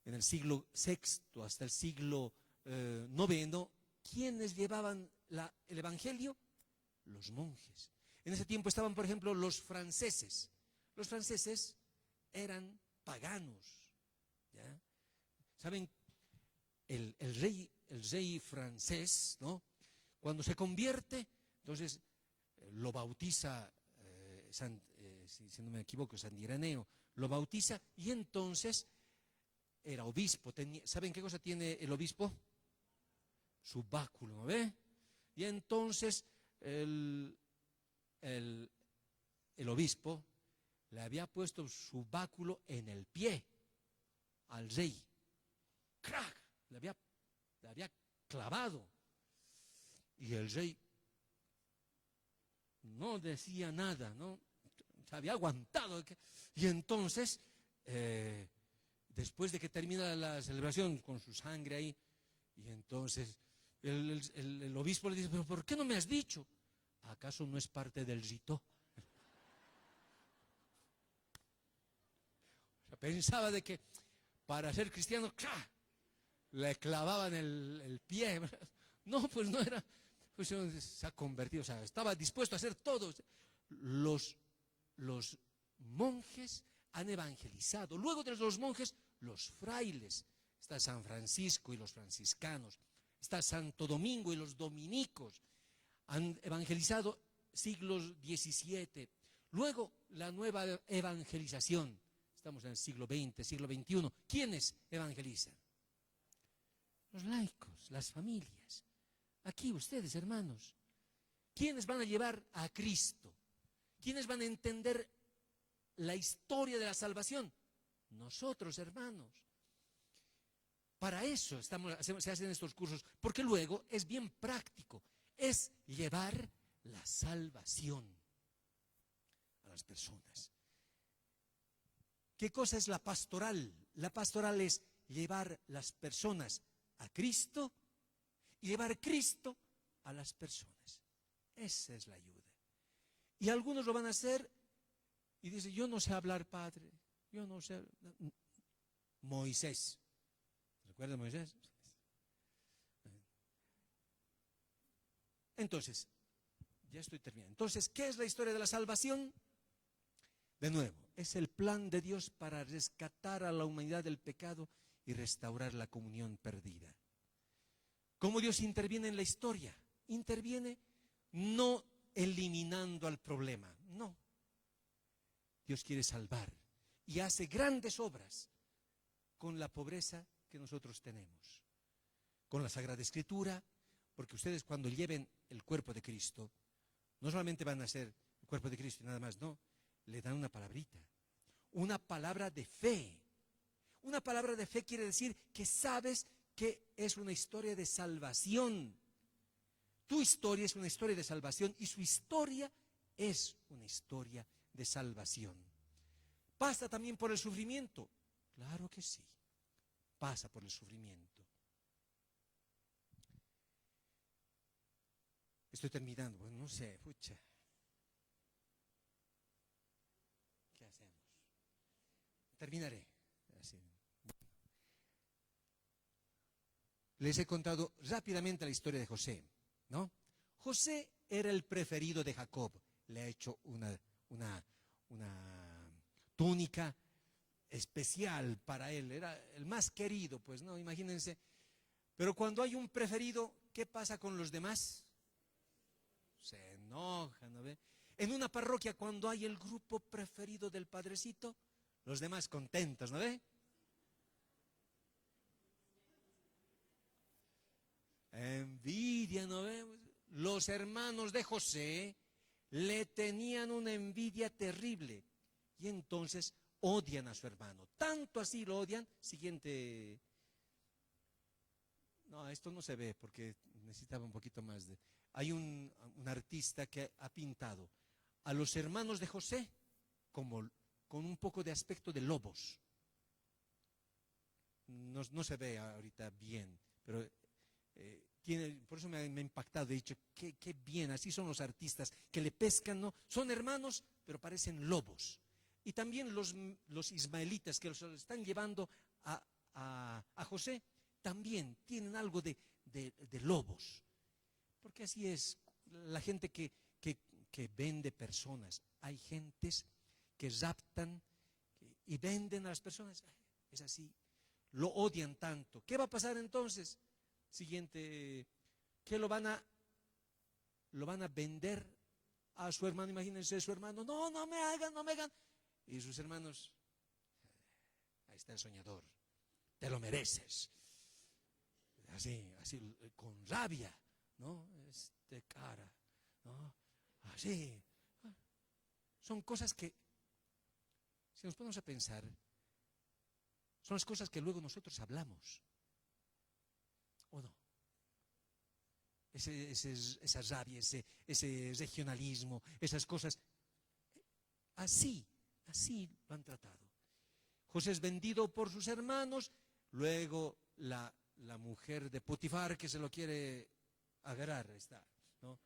En el siglo VI hasta el siglo IX, ¿quiénes llevaban el evangelio? Los monjes. En ese tiempo estaban, por ejemplo, los franceses. Los franceses eran paganos, ¿ya? ¿Saben? El rey francés, ¿no? Cuando se convierte, entonces lo bautiza si no me equivoco, San Ireneo, lo bautiza y entonces era obispo. ¿Saben qué cosa tiene el obispo? Su báculo, ¿no ve? Y entonces el obispo le había puesto su báculo en el pie al rey. ¡Crack! Le había clavado. Y el rey no decía nada, ¿no? Se había aguantado. Y entonces, después de que termina la celebración con su sangre ahí, y entonces el obispo le dice, pero ¿por qué no me has dicho? ¿Acaso no es parte del rito? O sea, pensaba de que para ser cristiano, ¡crack!, le clavaban el pie. No, pues no era, pues se ha convertido, o sea, estaba dispuesto a hacer todo. Los monjes han evangelizado. Luego de los monjes, los frailes. Está San Francisco y los franciscanos. Está Santo Domingo y los dominicos. Han evangelizado siglos XVII. Luego, la nueva evangelización. Estamos en el siglo XX, siglo XXI. ¿Quiénes evangelizan? Los laicos, las familias. Aquí ustedes, hermanos. ¿Quiénes van a llevar a Cristo? ¿Quiénes van a entender la historia de la salvación? Nosotros, hermanos. Para eso se hacen estos cursos, porque luego es bien práctico. Es llevar la salvación a las personas. ¿Qué cosa es la pastoral? La pastoral es llevar las personas a Cristo y llevar Cristo a las personas. Esa es la ayuda. Y algunos lo van a hacer y dicen, yo no sé hablar, padre, yo no sé. Moisés, ¿recuerda Moisés? Entonces, ya estoy terminando. Entonces, ¿qué es la historia de la salvación? De nuevo, es el plan de Dios para rescatar a la humanidad del pecado y restaurar la comunión perdida. ¿Cómo Dios interviene en la historia? Interviene no eliminando al problema, no. Dios quiere salvar y hace grandes obras con la pobreza que nosotros tenemos, con la Sagrada Escritura, porque ustedes cuando lleven el cuerpo de Cristo, no solamente van a hacer el cuerpo de Cristo y nada más, no, le dan una palabrita, una palabra de fe. Una palabra de fe quiere decir que sabes que es una historia de salvación. Tu historia es una historia de salvación y su historia es una historia de salvación. ¿Pasa también por el sufrimiento? Claro que sí, pasa por el sufrimiento. Estoy terminando, bueno, no sé, pucha. ¿Qué hacemos? Terminaré. Así. Les he contado rápidamente la historia de José, ¿no? José era el preferido de Jacob. Le ha hecho una túnica especial para él. Era el más querido, pues, ¿no? Imagínense. Pero cuando hay un preferido, ¿qué pasa con los demás? Se enojan, ¿no ve? En una parroquia, cuando hay el grupo preferido del padrecito, los demás contentos, ¿no ve? Envidia, ¿no ve? Los hermanos de José le tenían una envidia terrible y entonces odian a su hermano. Tanto así lo odian. Siguiente. No, esto no se ve porque necesitaba un poquito más de. Hay un artista que ha pintado a los hermanos de José como con un poco de aspecto de lobos. No se ve ahorita bien, pero por eso me ha impactado. He dicho, qué bien, así son los artistas, que le pescan, ¿no? Son hermanos, pero parecen lobos. Y también los ismaelitas que los están llevando a José, también tienen algo de lobos. Porque así es la gente que vende personas. Hay gentes que raptan y venden a las personas. Es así. Lo odian tanto. ¿Qué va a pasar entonces? Siguiente, que lo van a vender a su hermano, imagínense su hermano, no, no me hagan, no me hagan. Y sus hermanos, ahí está el soñador, te lo mereces. Así, con rabia, ¿no? Cara, ¿no? Así. Son cosas que, si nos ponemos a pensar, son las cosas que luego nosotros hablamos, ¿o no? Esa rabia, ese regionalismo, esas cosas, así lo han tratado. José es vendido por sus hermanos, luego la mujer de Potifar que se lo quiere agarrar, está, ¿no?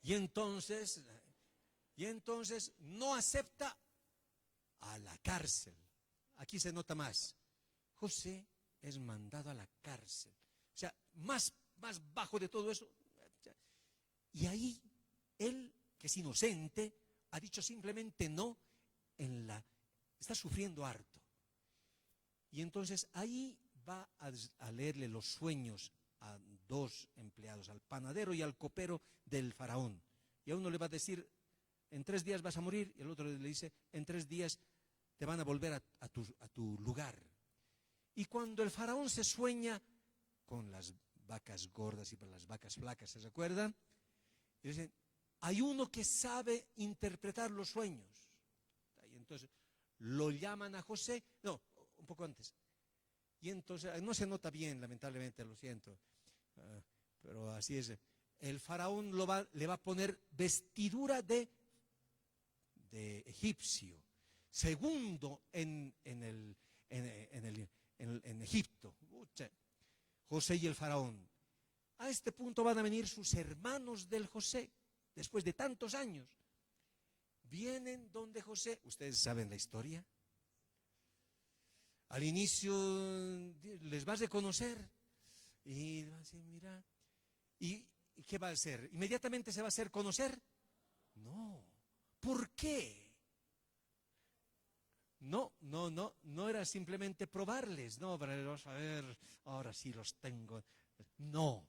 Y entonces no acepta a la cárcel. Aquí se nota más. José es mandado a la cárcel. O sea, más bajo de todo eso. Y ahí él, que es inocente, ha dicho simplemente no, está sufriendo harto. Y entonces ahí va a leerle los sueños a dos empleados, al panadero y al copero del faraón. Y a uno le va a decir, en 3 días vas a morir, y el otro le dice, en 3 días te van a volver a tu lugar. Y cuando el faraón se sueña con las vacas gordas y las vacas flacas, ¿se recuerdan? Y dicen, hay uno que sabe interpretar los sueños. Y entonces lo llaman a José, no, un poco antes. Y entonces, no se nota bien, lamentablemente, lo siento, pero así es. El faraón le va a poner vestidura de egipcio, segundo en Egipto. José y el faraón. A este punto van a venir sus hermanos del José, después de tantos años. Vienen donde José, ustedes saben la historia. Al inicio les va a reconocer y va a decir, mira, ¿y qué va a hacer? ¿Inmediatamente se va a hacer conocer? No. ¿Por qué? No era simplemente probarles, no, vamos a ver, ahora sí los tengo. No,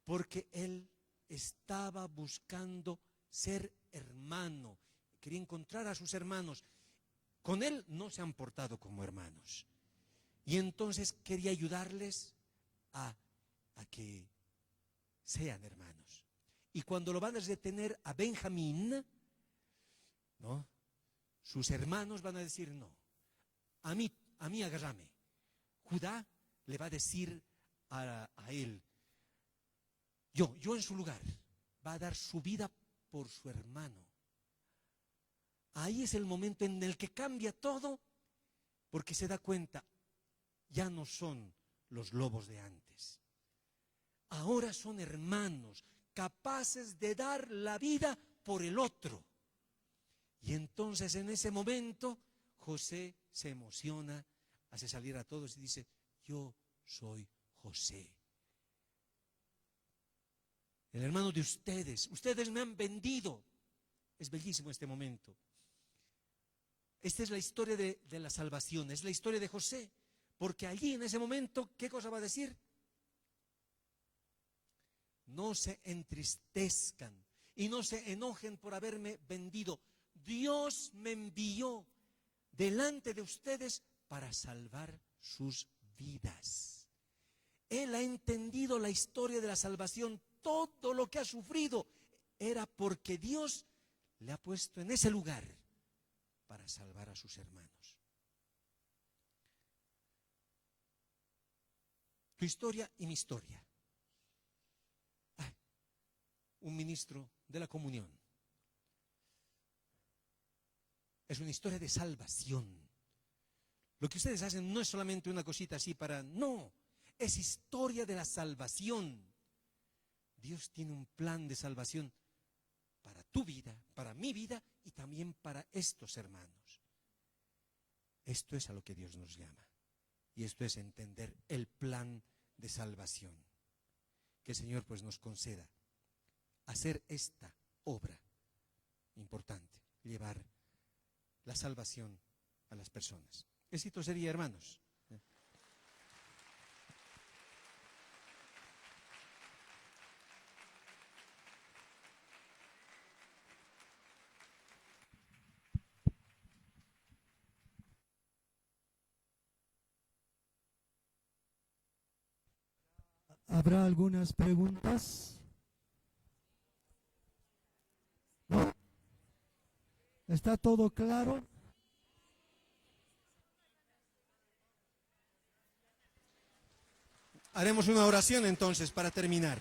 porque él estaba buscando ser hermano, quería encontrar a sus hermanos. Con él no se han portado como hermanos. Y entonces quería ayudarles a que sean hermanos. Y cuando lo van a detener a Benjamín, ¿no? Sus hermanos van a decir no. A mí agárrame. Judá le va a decir a él, yo en su lugar, va a dar su vida por su hermano. Ahí es el momento en el que cambia todo, porque se da cuenta, ya no son los lobos de antes. Ahora son hermanos, capaces de dar la vida por el otro. Y entonces en ese momento José se emociona, hace salir a todos y dice, yo soy José, el hermano de ustedes me han vendido. Es bellísimo este momento. Esta es la historia de la salvación, es la historia de José, porque allí en ese momento, ¿qué cosa va a decir? No se entristezcan y no se enojen por haberme vendido. Dios me envió delante de ustedes para salvar sus vidas. Él ha entendido la historia de la salvación. Todo lo que ha sufrido era porque Dios le ha puesto en ese lugar para salvar a sus hermanos. Tu historia y mi historia. Un ministro de la comunión. Es una historia de salvación. Lo que ustedes hacen no es solamente una cosita así no, es historia de la salvación. Dios tiene un plan de salvación para tu vida, para mi vida y también para estos hermanos. Esto es a lo que Dios nos llama. Y esto es entender el plan de salvación. Que el Señor pues nos conceda hacer esta obra importante, llevar la salvación a las personas. Éxito sería, hermanos. ¿Habrá algunas preguntas? ¿No? ¿Está todo claro? Haremos una oración entonces para terminar.